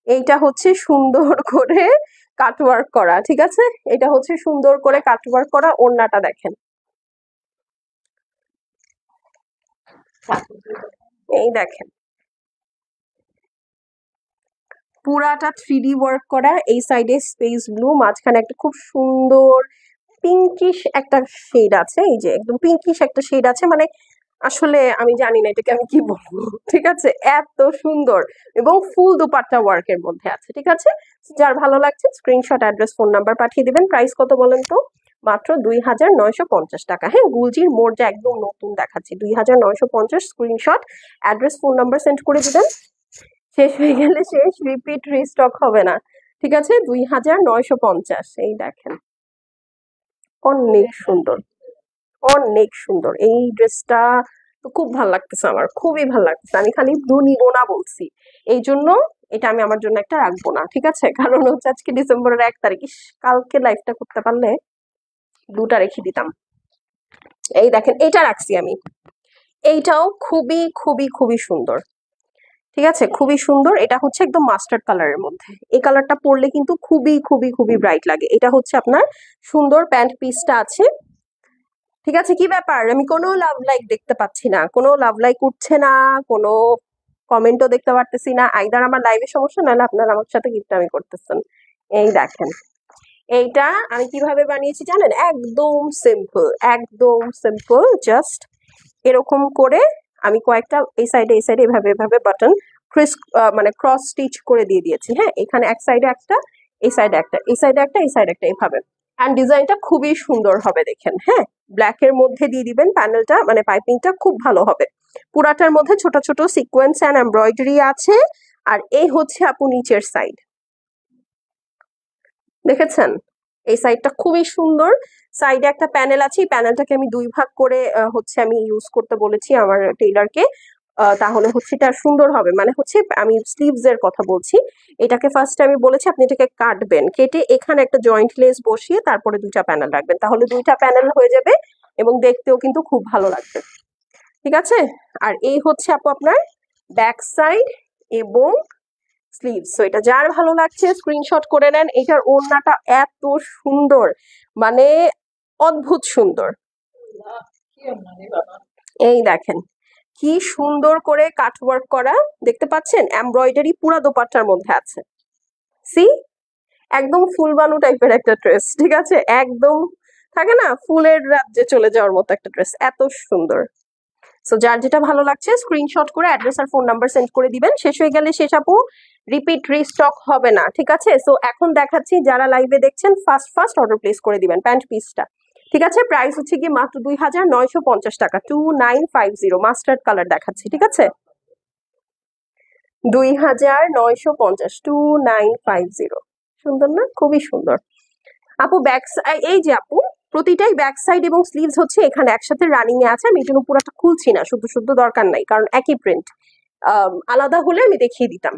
এইটা হচ্ছে সুন্দর করে কাটওয়ার্ক করা, ঠিক আছে, এটা হচ্ছে সুন্দর করে কাটওয়ার্ক করা, ওড়নাটা দেখেন, এই দেখেন পুরাটা 3D ওয়ার্ক করা, এই সাইডে স্পেস ব্লু, মাঝখানে একটা খুব সুন্দর পিঙ্কিশ একটা শেড আছে, এই যে একদম পিঙ্কিশ একটা শেড আছে, মানে আসলে আমি জানি না এটাকে আমি কি বলবো, ঠিক আছে, এত সুন্দর এবং ফুল দুপাট্টা ওয়ার্কের মধ্যে আছে, ঠিক আছে। যার ভালো লাগছে স্ক্রিনশট, অ্যাড্রেস, ফোন নাম্বার পাঠিয়ে দিবেন। প্রাইস কত বলেন তো? মাত্র 2950 টাকা। হ্যাঁ, গুলজির মোড় একদম নতুন দেখাচ্ছি, 2950, screenshot, address, phone number send করে দিবেন। শেষ হয়ে গেলে শেষ, রিপিট রিস্টক হবে না, ঠিক আছে। 2950। এই দেখেন অনেক সুন্দর, অনেক সুন্দর এই ড্রেসটা, তো খুব ভালো লাগতেছে, আমার খুবই ভালো লাগতেছে। আমি খালি ব্লু নিবো না বলছি, এই জন্য এটা আমি আমার জন্য একটা রাখবো না, ঠিক আছে, কারণ হচ্ছে আজকে ডিসেম্বরের 1 তারিখ, কালকে লাইফটা করতে পারলে ব্লুটা রেখে দিতাম। এই দেখেন এইটা রাখছি আমি, এইটাও খুবই খুবই খুবই সুন্দর, ঠিক আছে, খুবই সুন্দর। এটা হচ্ছে একদম মাস্টার্ড কালারের মধ্যে, এই কালারটা পরলে কিন্তু খুবই খুবই খুবই ব্রাইট লাগে। এটা হচ্ছে আপনার সুন্দর প্যান্ট পিসটা আছে, ঠিক আছে, কি ব্যাপার? আমি কোনো লাভ লাইক দেখতে পাচ্ছি না, কোনো লাভ লাইক উঠছে না, কোনো কমেন্টও দেখতে পারতেছি না। আইদার আমার লাইভে সমস্যা, নাহলে আপনারা আমার সাথে কিপটামি করতেছেন। এই দেখেন, এইটা আমি কিভাবে বানিয়েছি জানেন? একদম সিম্পল, একদম সিম্পল। জাস্ট এরকম করে আমি কয়েকটা এই সাইডে এভাবে এভাবে বাটন মানে ক্রস স্টিচ করে দিয়ে দিয়েছি। হ্যাঁ, এখানে এক সাইডে একটা, এই সাইডে একটা, এই সাইডে একটা, এই সাইডে একটা, এইভাবে। অ্যান্ড ডিজাইনটা খুবই সুন্দর হবে দেখেন। হ্যাঁ, ব্ল্যাক এর মধ্যে দিয়ে দিবেন প্যানেলটা, মানে পাইপিংটা খুব ভালো হবে। পুরাটার মধ্যে ছোট ছোট সিকোয়েন্স অ্যান্ড এমব্রয়ডারি আছে। আর এই হচ্ছে আপু নিচের সাইড, দেখেছেন? এই সাইডটা খুবই সুন্দর। সাইডে একটা প্যানেল আছে, এই প্যানেলটাকে আমি দুই ভাগ করে হচ্ছে আমি ইউজ করতে বলেছি আমার টেইলারকে। তাহলে হচ্ছে এটা সুন্দর হবে। মানে হচ্ছে আমি স্লিভস এর কথা বলছি। এটাকে ফার্স্ট আমি বলেছি আপনি এটাকে কাটবেন, কেটে এখানে একটা জয়েন্ট লেস বসিয়ে তারপরে দুইটা প্যানেল রাখবেন, তাহলে দুইটা প্যানেল হয়ে যাবে এবং দেখতেও কিন্তু খুব ভালো লাগবে। ঠিক আছে? আর এই হচ্ছে আপু আপনার ব্যাক সাইড এবং স্লিভস। সো এটা যার ভালো লাগছে স্ক্রিনশট করে নেন। এটার ওড়নাটা এত সুন্দর, মানে অদ্ভুত সুন্দর। এই দেখেন কি সুন্দর করে কাটওয়ার্ক করা, দেখতে পাচ্ছেন? এমব্রয়ডারি পুরা দোপাট্টার মধ্যে আছে। সি, একদম ফুলবানু টাইপের একটা ড্রেস। ঠিক আছে, একদম থাকে না ফুলের রাজ্যে চলে যাওয়ার মতো একটা ড্রেস, এত সুন্দর। সো যার যেটা ভালো লাগছে স্ক্রিনশট করে অ্যাড্রেস আর ফোন নাম্বার সেন্ড করে দিবেন। শেষ হয়ে গেলে শেষ আপু, রিপিট রিস্টক হবে না। ঠিক আছে? সো এখন দেখাচ্ছি, যারা লাইভে দেখছেন ফার্স্ট ফার্স্ট অর্ডার প্লেস করে দিবেন প্যান্ট পিসটা। ঠিক আছে, প্রাইস হচ্ছে কি মাত্র 2950 টাকা, 2950। মাস্টার্ড কালার দেখাচ্ছি। ঠিক আছে, 2950, 2950। সুন্দর না? খুবই সুন্দর আপু। ব্যাক এই যে আপু, প্রতিটাই ব্যাক সাইড এবং স্লিভস হচ্ছে এখানে একসাথে রানিং এ আছে। আমি এই জন্য পুরোটা খুলছি না, শুধু শুধু দরকার নাই, কারণ একই প্রিন্ট। আলাদা হলে আমি দেখিয়ে দিতাম।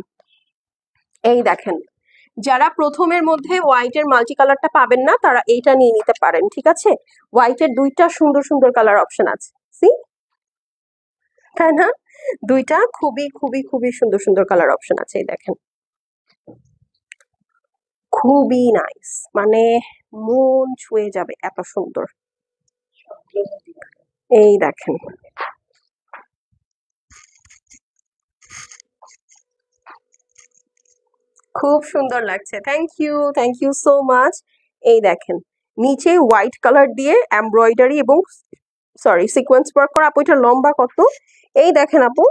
এই দেখেন, যারা প্রথমের মধ্যে হোয়াইটের মাল্টি কালারটা পাবেন না, তারা এইটা নিয়ে নিতে পারেন। ঠিক আছে, হোয়াইটের দুইটা সুন্দর সুন্দর কালার অপশন আছে। সি, তাই না? দুইটা খুবই খুবই খুবই সুন্দর সুন্দর কালার অপশন আছে। এই দেখেন, খুবই নাইস, মানে মন ছুঁয়ে যাবে, এত সুন্দর। এই দেখেন, খুব সুন্দর লাগছে। Thank you so much. এই দেখেন, নিচে হোয়াইট কালার দিয়ে এমব্রয়ডারি এবং সরি সিকোয়েন্স ওয়ার্ক করা। আপু এটা লম্বা কত? এই দেখেন আপু,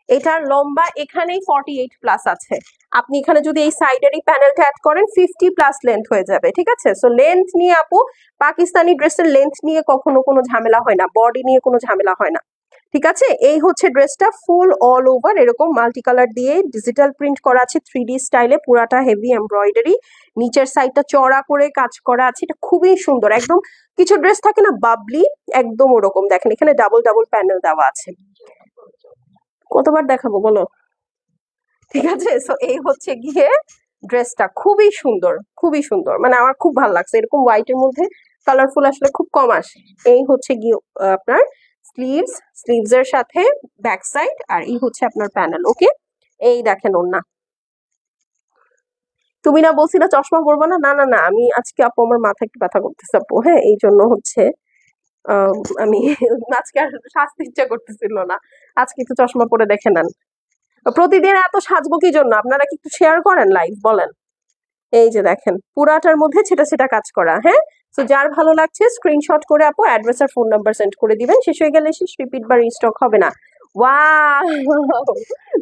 এটার লম্বা এখানেই 48 প্লাস আছে। আপনি এখানে যদি এই সাইডের এই প্যানেলটা অ্যাড করেন 50 প্লাস লেন্থ হয়ে যাবে। ঠিক আছে, সো লেন্থ নিয়ে আপু, পাকিস্তানি ড্রেসের লেন্থ নিয়ে কখনো কোনো ঝামেলা হয় না, বডি নিয়ে কোনো ঝামেলা হয় না। ঠিক আছে, এই হচ্ছে ড্রেসটা ফুল অল ওভার এরকম মাল্টি কালার দিয়ে ডিজিটাল প্রিন্ট করা আছে 3D স্টাইলে, পুরাটা হেভি এমব্রয়ডারি, নিচের সাইডটা চড়া করে কাজ করা আছে। এটা খুবই সুন্দর, একদম কিছু ড্রেস থাকে না বাবলি, একদম ওরকম। দেখেন এখানে ডাবল ডাবল প্যানেল দেওয়া আছে। কতবার দেখাবো বলো? ঠিক আছে, সো এই হচ্ছে গিয়ে ড্রেসটা, খুবই সুন্দর, খুবই সুন্দর, মানে আমার খুব ভালো লাগছে। এরকম হোয়াইটের মধ্যে কালারফুল আসলে খুব কম আসে। এই হচ্ছে গিয়ে আপনার স্লিভস এর সাথে ব্যাক সাইড, আর এই হচ্ছে আপনার প্যানেল। ওকে, এই দেখেন ওড়না। তুমি না বলছি না চশমা পরবো না? না না না, আমি আজকে আপু আমার মাথা একটু ব্যথা করতেছে আপু। হ্যাঁ, এই জন্য হচ্ছে আমি আজকে আর সাজতে ইচ্ছা করতেছিল না। আজকে একটু চশমা পরে দেখে নেন। প্রতিদিন এত সাজবো কি জন্য? আপনারা কি একটু শেয়ার করেন লাইভ, বলেন? এই যে দেখেন, পুরাটার মধ্যে ছেটা ছেটা কাজ করা। হ্যাঁ, তো যার ভালো লাগছে স্ক্রিনশট করে আপু অ্যাড্রেস আর ফোন নাম্বার সেন্ড করে দিবেন। শেষ হয়ে গেলে শেষ, রিপিট বা রিস্টক হবে না। ওয়াও,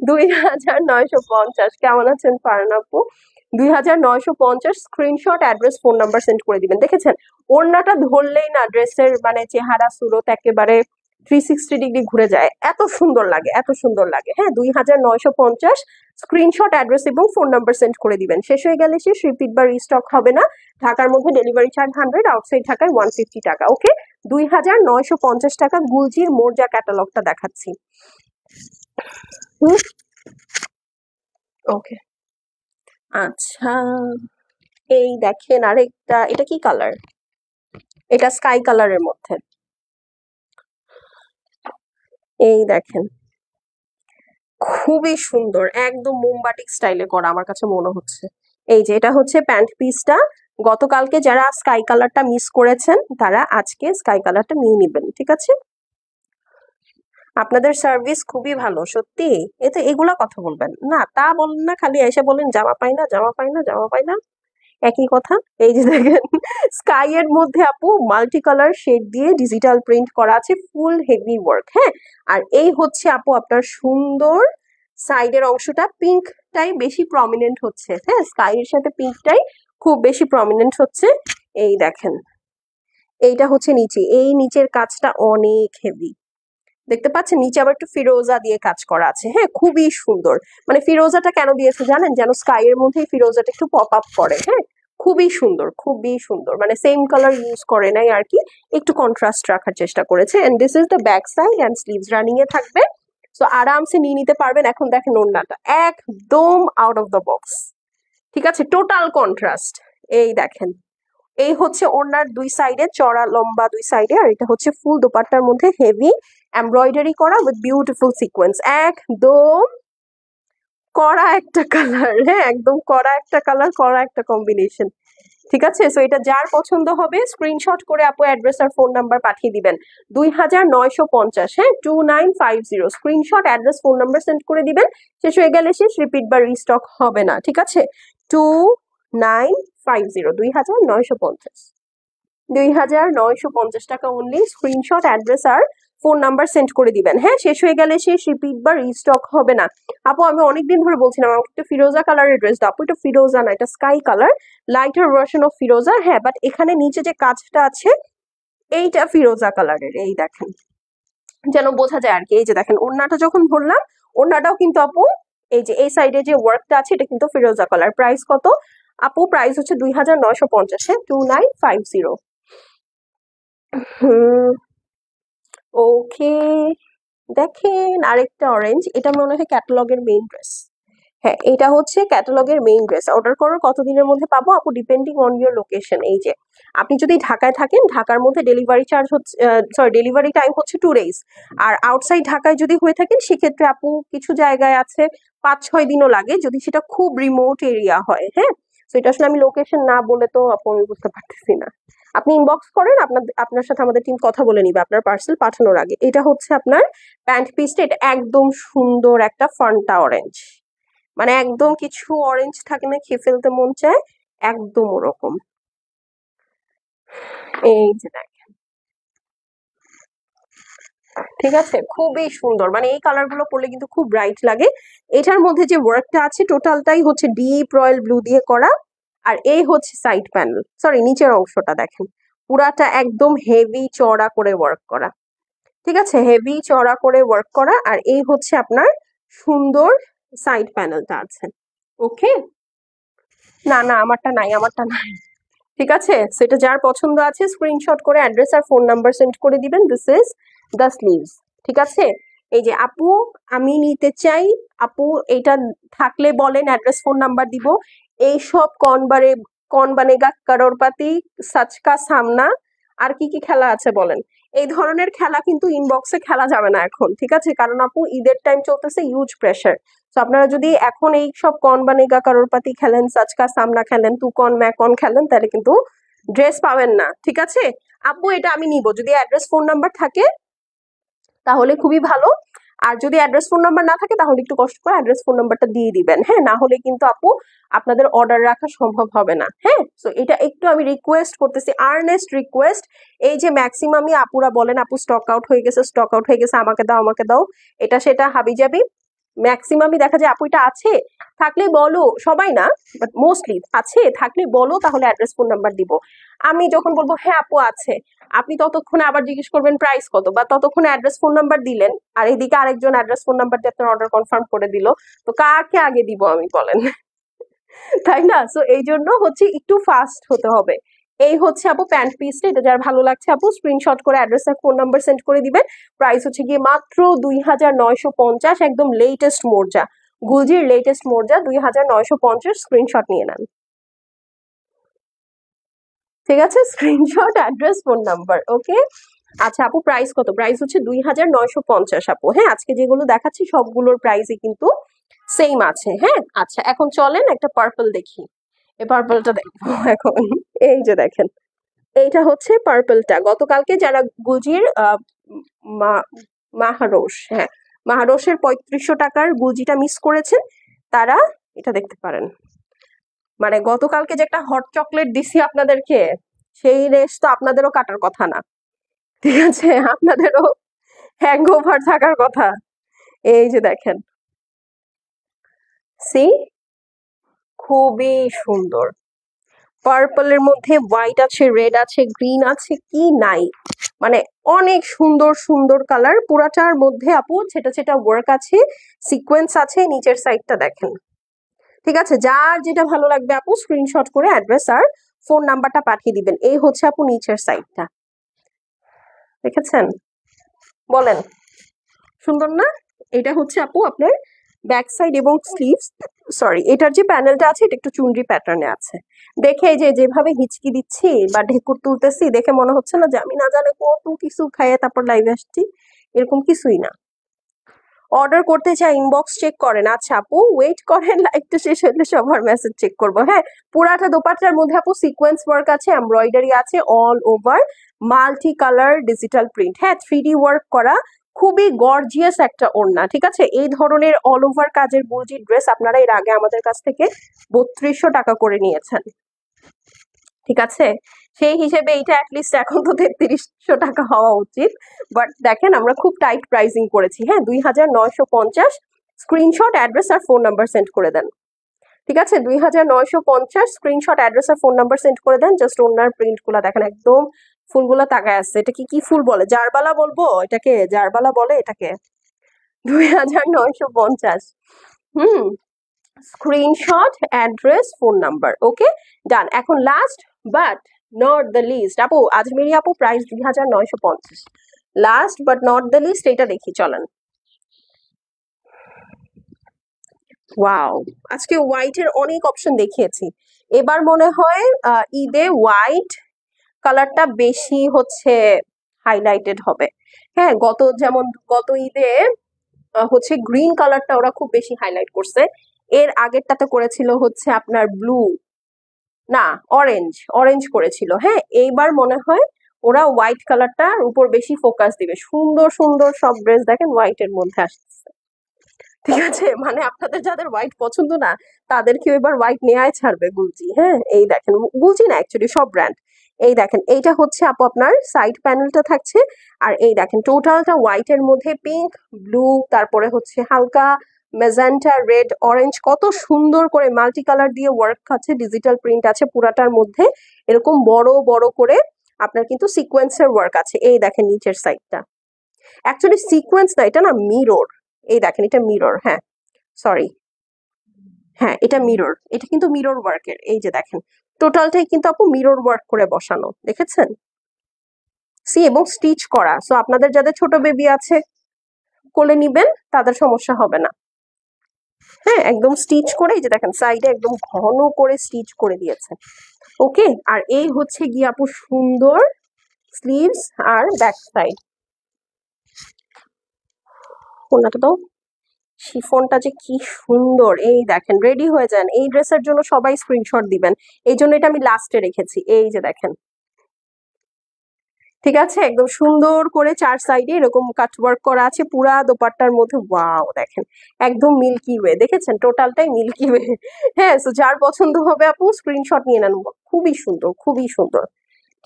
2950। কেমন আছেন ফারহান আপু? 2950 screenshot, address, phone number send করে দিবেন। দেখেছেন, ওড়নাটা ধরলেই না ড্রেসের মানে চেহারা সুরত একেবারে 360 ডিগ্রি ঘুরে যায়, এত সুন্দর লাগে, এত সুন্দর লাগে। হ্যাঁ, 2950 স্ক্রিনশট, অ্যাড্রেস এবং ফোন নাম্বার সেন্ড করে দিবেন। শেষ হয়ে গেলে শেষ, রিপিট বা রিস্টক হবে না। ঢাকার মধ্যে ডেলিভারি চার্জ 100, আউটসাইড ঢাকায় 150 টাকা। ওকে, 2950 টাকা। গুলজির মোর্জা ক্যাটালগটা দেখাচ্ছি। ওকে, আচ্ছা, এই দেখেন আরেকটা, এটা কি কালার? এটা স্কাই কালারের মধ্যে। এই দেখেন, খুবই সুন্দর, একদম মোমবাটিক স্টাইলে করা আমার কাছে মনে হচ্ছে। এই যে এটা হচ্ছে প্যান্ট পিসটা, গতকালকে যারা স্কাই কালারটা মিস করেছেন তারা আজকে স্কাই কালারটা নিয়ে নেবেন, ঠিক আছে? আপনাদের সার্ভিস খুবই ভালো, সত্যি। এতে এগুলা কথা বলবেন না, তা বলেন না, খালি এসে বলেন জামা পাই না, জামা পাই না, জামা পাই না, একই কথা। এই যে দেখেন স্কাই এর মধ্যে আপু মাল্টি কালার শেড দিয়ে ডিজিটাল প্রিন্ট করা আছে, ফুল হেভি ওয়ার্ক। হ্যাঁ, আর এই হচ্ছে আপু আপনার সুন্দর সাইডের অংশটা, পিঙ্কটাই বেশি প্রমিনেন্ট হচ্ছে। হ্যাঁ, স্কাই এর সাথে পিঙ্কটাই খুব বেশি প্রমিনেন্ট হচ্ছে। এই দেখেন, এইটা হচ্ছে নিচে, এই নিচের কাজটা অনেক হেভি, দেখতে পাচ্ছেন? নিচে আবার একটু ফিরোজা দিয়ে কাজ করা আছে। হ্যাঁ, খুবই সুন্দর। মানে ফিরোজাটা কেন দিয়েছে জানেন? যেন স্কাই এর মধ্যে ফিরোজাটা একটু পপ আপ করে। হ্যাঁ, খুবই সুন্দর, খুবই সুন্দর। মানে সেম কালার ইউজ করে নাই আর কি, একটু কন্ট্রাস্ট রাখার চেষ্টা করেছে। And this is the back side, and sleeves running এ থাকবে। সো আরামসে নিয়ে নিতে পারবেন। এখন দেখেন ওড়নাটা একদম আউট অফ দ্য বক্স, ঠিক আছে? Total contrast. এই দেখেন, এই হচ্ছে ওড়নার দুই সাইডে চড়া লম্বা দুই সাইডে, আর এটা হচ্ছে ফুল দোপাট্টার মধ্যে হেভি এমব্রয়ডারি করা উইথ বিউটিফুল সিকোয়েন্স। একদম কড়া একটা কালার, হ্যাঁ একদম কড়া একটা কালার, কড়া একটা কম্বিনেশন, ঠিক আছে? সো এটা যার পছন্দ হবে স্ক্রিনশট করে আপু অ্যাড্রেস আর ফোন নাম্বার পাঠিয়ে দিবেন। 2950, হ্যাঁ 2950, screenshot address phone number send করে দিবেন। শেষ হয়ে গেলে শেষ, রিপিট বা রিস্টক হবে না, ঠিক আছে? 2950, 2950, 2950 টাকা অনলি। স্ক্রিনশট অ্যাড্রেস আর ফোন নাম্বার সেন্ড করে দিবেন। হ্যাঁ, শেষ হয়ে গেলে শেষ, রিপিট বা রিস্টক হবে না। আপু আমি অনেকদিন ধরে বলছিলাম আমাকে একটু ফিরোজা কালারের ড্রেস দাও। আপু এটা ফিরোজা না, এটা sky colour, lighter version of ফিরোজা। হ্যাঁ, বাট এখানে নিচে যে কাজটা আছে এইটা ফিরোজা কালারের। এই দেখেন, যেন বোঝা যায় আর কি। এই যে দেখেন ওড়নাটা যখন ধরলাম, ওড়নাটাও কিন্তু আপু এই যে এই সাইডে যে ওয়ার্কটা আছে এটা কিন্তু ফিরোজা কালার। প্রাইস কত আপু? প্রাইস হচ্ছে 2950, হ্যাঁ 2950। ওকে, দেখেন আরেকটা অরেঞ্জ, এটা মনে হয় ক্যাটালগের মেইন ড্রেস। হ্যাঁ, এটা হচ্ছে ক্যাটালগের মেইন ড্রেস। অর্ডার করার কতদিনের মধ্যে পাবো আপু? Depending on your location. এই যে আপনি যদি ঢাকায় থাকেন, ঢাকার মধ্যে ডেলিভারি চার্জ হচ্ছে, সরি ডেলিভারি টাইম হচ্ছে 2 days। আর আউটসাইড ঢাকায় যদি হয়ে থাকেন সেক্ষেত্রে আপু কিছু জায়গায় আছে 5-6 দিনও লাগে, যদি সেটা খুব রিমোট এরিয়া হয়। হ্যাঁ, তো এটা আসলে আমি লোকেশন না বলে তো আপু আমি বুঝতে পারতেছি না। আপনি ইনবক্স করেন, আপনার সাথে আমাদের টিম কথা বলে নিবে আপনার পার্সেল পাঠানোর আগে। এটা হচ্ছে আপনার প্যান্ট পিসটা, এটা একদম সুন্দর একটা ফান্টা অরেঞ্জ, মানে একদম কিছু অরেঞ্জ থাকে না খেয়ে ফেলতে মন চায়, একদম ওরকম। এই যে দেখেন, ঠিক আছে? খুবই সুন্দর, মানে এই কালার গুলো পরলে কিন্তু খুব ব্রাইট লাগে। এটার মধ্যে যে ওয়ার্কটা আছে টোটালটাই হচ্ছে ডিপ রয়্যাল ব্লু দিয়ে করা। আর এই হচ্ছে সাইড প্যানেল, সরি নিচের অংশটা দেখেন, পুরাটা একদম হেভি চড়া করে ওয়ার্ক করা, ঠিক আছে? হেভি চড়া করে ওয়ার্ক করা। আর এই হচ্ছে আপনার সুন্দর সাইড প্যানেলটা আছে। ওকে, না না আমারটা নাই, আমারটা নাই, ঠিক আছে? সেটা যার পছন্দ আছে স্ক্রিনশট করে অ্যাড্রেস আর ফোন নাম্বার সেন্ড করে দিবেন। দিস ইজ দ্য স্লিভস, ঠিক আছে? এই যে আপু আমি নিতে চাই, আপু এটা থাকলে বলেন, অ্যাড্রেস ফোন নাম্বার দিব। এইসব কন বানেগা করোড়পতি, সাচকা সামনা, আর কি কি খেলা আছে বলেন? এই ধরনের খেলা কিন্তু ইনবক্সে খেলা যাবে না এখন, ঠিক আছে? কারণ আপু ঈদের টাইম চলতেছে, ইউজ প্রেশার। তো আপনারা যদি এখন এই সব কন বানেগা করোড়পতি খেলেন, সাচকা সামনা খেলেন, তু কন ম্যা কন খেলেন, তাহলে কিন্তু ড্রেস পাবেন না, ঠিক আছে? আপু এটা আমি নিব, যদি অ্যাড্রেস ফোন নাম্বার থাকে তাহলে খুবই ভালো। আর যদি অ্যাড্রেস ফোন নাম্বার না থাকে তাহলে একটু কষ্ট করে অ্যাড্রেস ফোন নাম্বারটা দিয়ে দিবেন। হ্যাঁ, না হলে কিন্তু আপু আপনাদের অর্ডার রাখা সম্ভব হবে না। হ্যাঁ, তো এটা একটু আমি রিকোয়েস্ট করতেছি, আর্নেস্ট রিকোয়েস্ট। এই যে ম্যাক্সিমামই আপুরা বলেন আপু স্টক আউট হয়ে গেছে, স্টক আউট হয়ে গেছে, আমাকে দাও আমাকে দাও, এটা সেটা হাবি জাবি। ম্যাক্সিমামই দেখা যায় আপু এটা আছে, থাকলে বলো, সবাই না বাট মোস্টলি আছে, থাকলে বলো, তাহলে অ্যাড্রেস ফোন নাম্বার দিব। আমি যখন বলবো হ্যাঁ আপু আছে, আপনি ততক্ষণে আবার জিজ্ঞেস করবেন প্রাইস কত, বা ততক্ষণে অ্যাড্রেস ফোন নাম্বার দিলেন, আর এদিকে আরেকজন অ্যাড্রেস ফোন নাম্বার দিয়ে আপনার অর্ডার কনফার্ম করে দিল, তো কাকে আগে দিব আমি বলেন? তাই না? সো এই জন্য হচ্ছে একটু ফাস্ট হতে হবে। এই হচ্ছে আপু প্যান্ট পিসটা, এটা যার ভালো লাগছে আপু স্ক্রিনশট করে অ্যাড্রেস আর ফোন নাম্বার সেন্ড করে দিবেন। প্রাইস হচ্ছে গিয়ে মাত্র 2950, একদম লেটেস্ট মোর্জা, গুলজির লেটেস্ট মোর্জা 2950, স্ক্রিনশট নিয়ে নেন, ঠিক আছে? স্ক্রিনশট অ্যাড্রেস ফোন নাম্বার, ওকে। আচ্ছা আপু প্রাইস কত? প্রাইস হচ্ছে 2950 আপু। হ্যাঁ, আজকে যেগুলো দেখাচ্ছি সবগুলোর প্রাইসই কিন্তু সেম আছে। হ্যাঁ, আচ্ছা এখন চলেন একটা পার্পল দেখি। এই পার্পলটা দেখবো এখন। এই যে দেখেন, এইটা হচ্ছে পার্পলটা। গতকালকে যারা গুজির মাহারোশ, হ্যাঁ মাহারোশের 3500 টাকার গুজিটা মিস করেছেন তারা এটা দেখতে পারেন। মানে গতকালকে যে একটা হট চকলেট দিছি আপনাদেরকে, সেই রেস তো আপনাদেরও কাটার কথা না, ঠিক আছে? আপনাদেরও হ্যাংওভার থাকার কথা। এই যে দেখেন, সি খুবই সুন্দর। পার্পলের মধ্যে হোয়াইট আছে, রেড আছে, গ্রিন আছে, কি নাই মানে অনেক সুন্দর সুন্দর কালার। পুরাটার মধ্যে আপু ছেটা ছেটা ওয়ার্ক আছে, সিকোয়েন্স আছে। নিচের সাইডটা দেখেন, ঠিক আছে? যার যেটা ভালো লাগবে আপু স্ক্রিনশট করে অ্যাড্রেস আর ফোন নাম্বারটা পাঠিয়ে দিবেন। এই হচ্ছে আপু নিচের সাইডটা, দেখেছেন? বলেন সুন্দর না? এটা হচ্ছে আপু আপনার ব্যাক সাইড এবং স্লিভস। সরি, এটার যে প্যানেলটা আছে এটা একটু চুনরি প্যাটার্নে আছে। দেখে এই যে যেভাবে হিচকি দিচ্ছি বা ঢেকুর তুলতেছি, দেখে মনে হচ্ছে না যে আমি না জানে কত কিছু খাইয়ে তারপর লাইভে আসছি? এরকম কিছুই না। অর্ডার করতে চাই ইনবক্স চেক করেন। আচ্ছা আপু ওয়েট করেন, লাইভটা শেষ হলে সবার মেসেজ চেক করবো। হ্যাঁ, পুরাটা দোপাট্টার মধ্যে আপু সিকোয়েন্স ওয়ার্ক আছে, এমব্রয়ডারি আছে all over, multi colour digital print, হ্যাঁ 3D ওয়ার্ক করা, খুবই গর্জিয়াস একটা ওড়না, ঠিক আছে? এই ধরনের অল ওভার কাজের বুলজি ড্রেস আপনারা এর আগে আমাদের কাছ থেকে 3200 টাকা করে নিয়েছেন, ঠিক আছে? সেই হিসেবে এইটা অ্যাটলিস্ট এখন তো 3300 টাকা হওয়া উচিত। বাট দেখেন আমরা খুব টাইট প্রাইসিং করেছি। হ্যাঁ, 2950। স্ক্রিনশট অ্যাড্রেস আর ফোন নাম্বার সেন্ড করে দেন, ঠিক আছে? 2950 স্ক্রিনশট অ্যাড্রেস আর ফোন নাম্বার সেন্ড করে দেন। জাস্ট ওনার প্রিন্ট গুলা দেখেন, একদম ফুলগুলা তাকায় আছে। এটা কি ফুল বলে? জারবালা বলবো এটাকে? জারবালা বলে এটাকে? 2950। Screenshot address phone number, okay done. এখন last but not the least আপু, আজমেরি আপু price 2950। Last but not the least এটা দেখি চলেন। ওয়াও, আজকে হোয়াইটের অনেক অপশন দেখিয়েছি। এবার মনে হয় ঈদে হোয়াইট কালারটা বেশি হচ্ছে হাইলাইটেড হবে। হ্যাঁ, যেমন গত ঈদে হচ্ছে গ্রিন কালারটা ওরা খুব বেশি হাইলাইট করছে। এর আগেরটাতে করেছিল হচ্ছে আপনার ব্লু, না অরেঞ্জ, অরেঞ্জ করেছিল। হ্যাঁ, এইবার মনে হয় ওরা হোয়াইট কালারটার উপর বেশি ফোকাস দিবে। সুন্দর সুন্দর সব ড্রেস দেখেন হোয়াইটের মধ্যে আসছে, ঠিক আছে? মানে আপনাদের যাদের হোয়াইট পছন্দ না তাদেরকে এবার হোয়াইট নেয়াই ছাড়বে গুলজি। হ্যাঁ, এই দেখেন, গুলজি না অ্যাকচুয়ালি সব ব্র্যান্ড। এই দেখেন, এইটা হচ্ছে আপু আপনার সাইড প্যানেলটা থাকছে। আর এই দেখেন টোটালটা হোয়াইটের মধ্যে পিঙ্ক, ব্লু, তারপরে হচ্ছে হালকা মেজেন্টা, রেড, অরেঞ্জ, কত সুন্দর করে মাল্টি কালার দিয়ে ওয়ার্ক আছে, ডিজিটাল প্রিন্ট আছে পুরাটার মধ্যে। এরকম বড় বড় করে আপনার কিন্তু সিকোয়েন্সের ওয়ার্ক আছে। এই দেখেন নিচের সাইডটা, অ্যাকচুয়ালি সিকোয়েন্স না, এটা না মিরর। এই দেখেন এটা মিরর, হ্যাঁ সরি, হ্যাঁ এটা মিরর, এটা কিন্তু মিরর ওয়ার্কের। এই যে দেখেন টোটালটাই কিন্তু আপু মিরর ওয়ার্ক করে বসানো, দেখেছেন? সি এবং স্টিচ করা। সো আপনাদের যাদের ছোট বেবি আছে কোলে নিবেন তাদের সমস্যা হবে না। হ্যাঁ, একদম স্টিচ করে, এই যে দেখেন সাইডে একদম ঘন করে স্টিচ করে দিয়েছে, ওকে। আর এই হচ্ছে গিয়ে আপু সুন্দর স্লিভস আর ব্যাক সাইড। কোনটা তো শিফনটা যে কি সুন্দর, এই দেখেন। রেডি হয়ে যান, এই ড্রেসের জন্য সবাই স্ক্রিনশট দিবেন। এই জন্য এটা আমি লাস্টে রেখেছি। এই যে দেখেন, ঠিক আছে? একদম সুন্দর করে চার সাইডে এরকম কাটওয়ার্ক করা আছে পুরা দোপাট্টার মধ্যে। ওয়াও দেখেন, একদম মিল্কি ওয়ে, দেখেছেন? টোটালটাই মিল্কি ওয়ে। হ্যাঁ, তো যার পছন্দ হবে আপু স্ক্রিনশট নিয়ে নেন। খুবই সুন্দর, খুবই সুন্দর,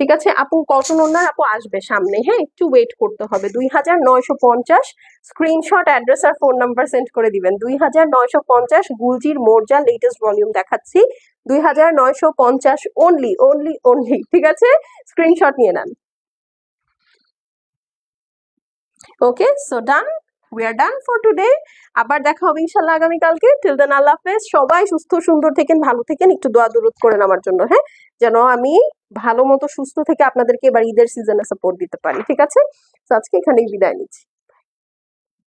ঠিক আছে? আপু কটন ওনার আপু আসবে সামনে, হ্যাঁ একটু ওয়েট করতে হবে। 2950 স্ক্রিনশট অ্যাড্রেস আর ফোন নাম্বার সেন্ড করে দিবেন। 2950 গুলজির মোরজা লেটেস্ট ভলিউম দেখাচ্ছি। 2950 অনলি, অনলি, অনলি, ঠিক আছে? স্ক্রিনশট নিয়ে নেন। Okay, so done, we are done for today. আবার দেখা হবে ইনশাল্লাহ আগামীকালকে। টিল দেন আল্লাহ হাফেজ। সবাই সুস্থ সুন্দর থেকেন, ভালো থেকেন। একটু দোয়া দুরুদ করেন আমার জন্য, হ্যাঁ, যেন আমি ভালো মতো সুস্থ থেকে আপনাদেরকে এবার ঈদের সিজনে সাপোর্ট দিতে পারি, ঠিক আছে? তো আজকে এখানেই বিদায় নিচ্ছি।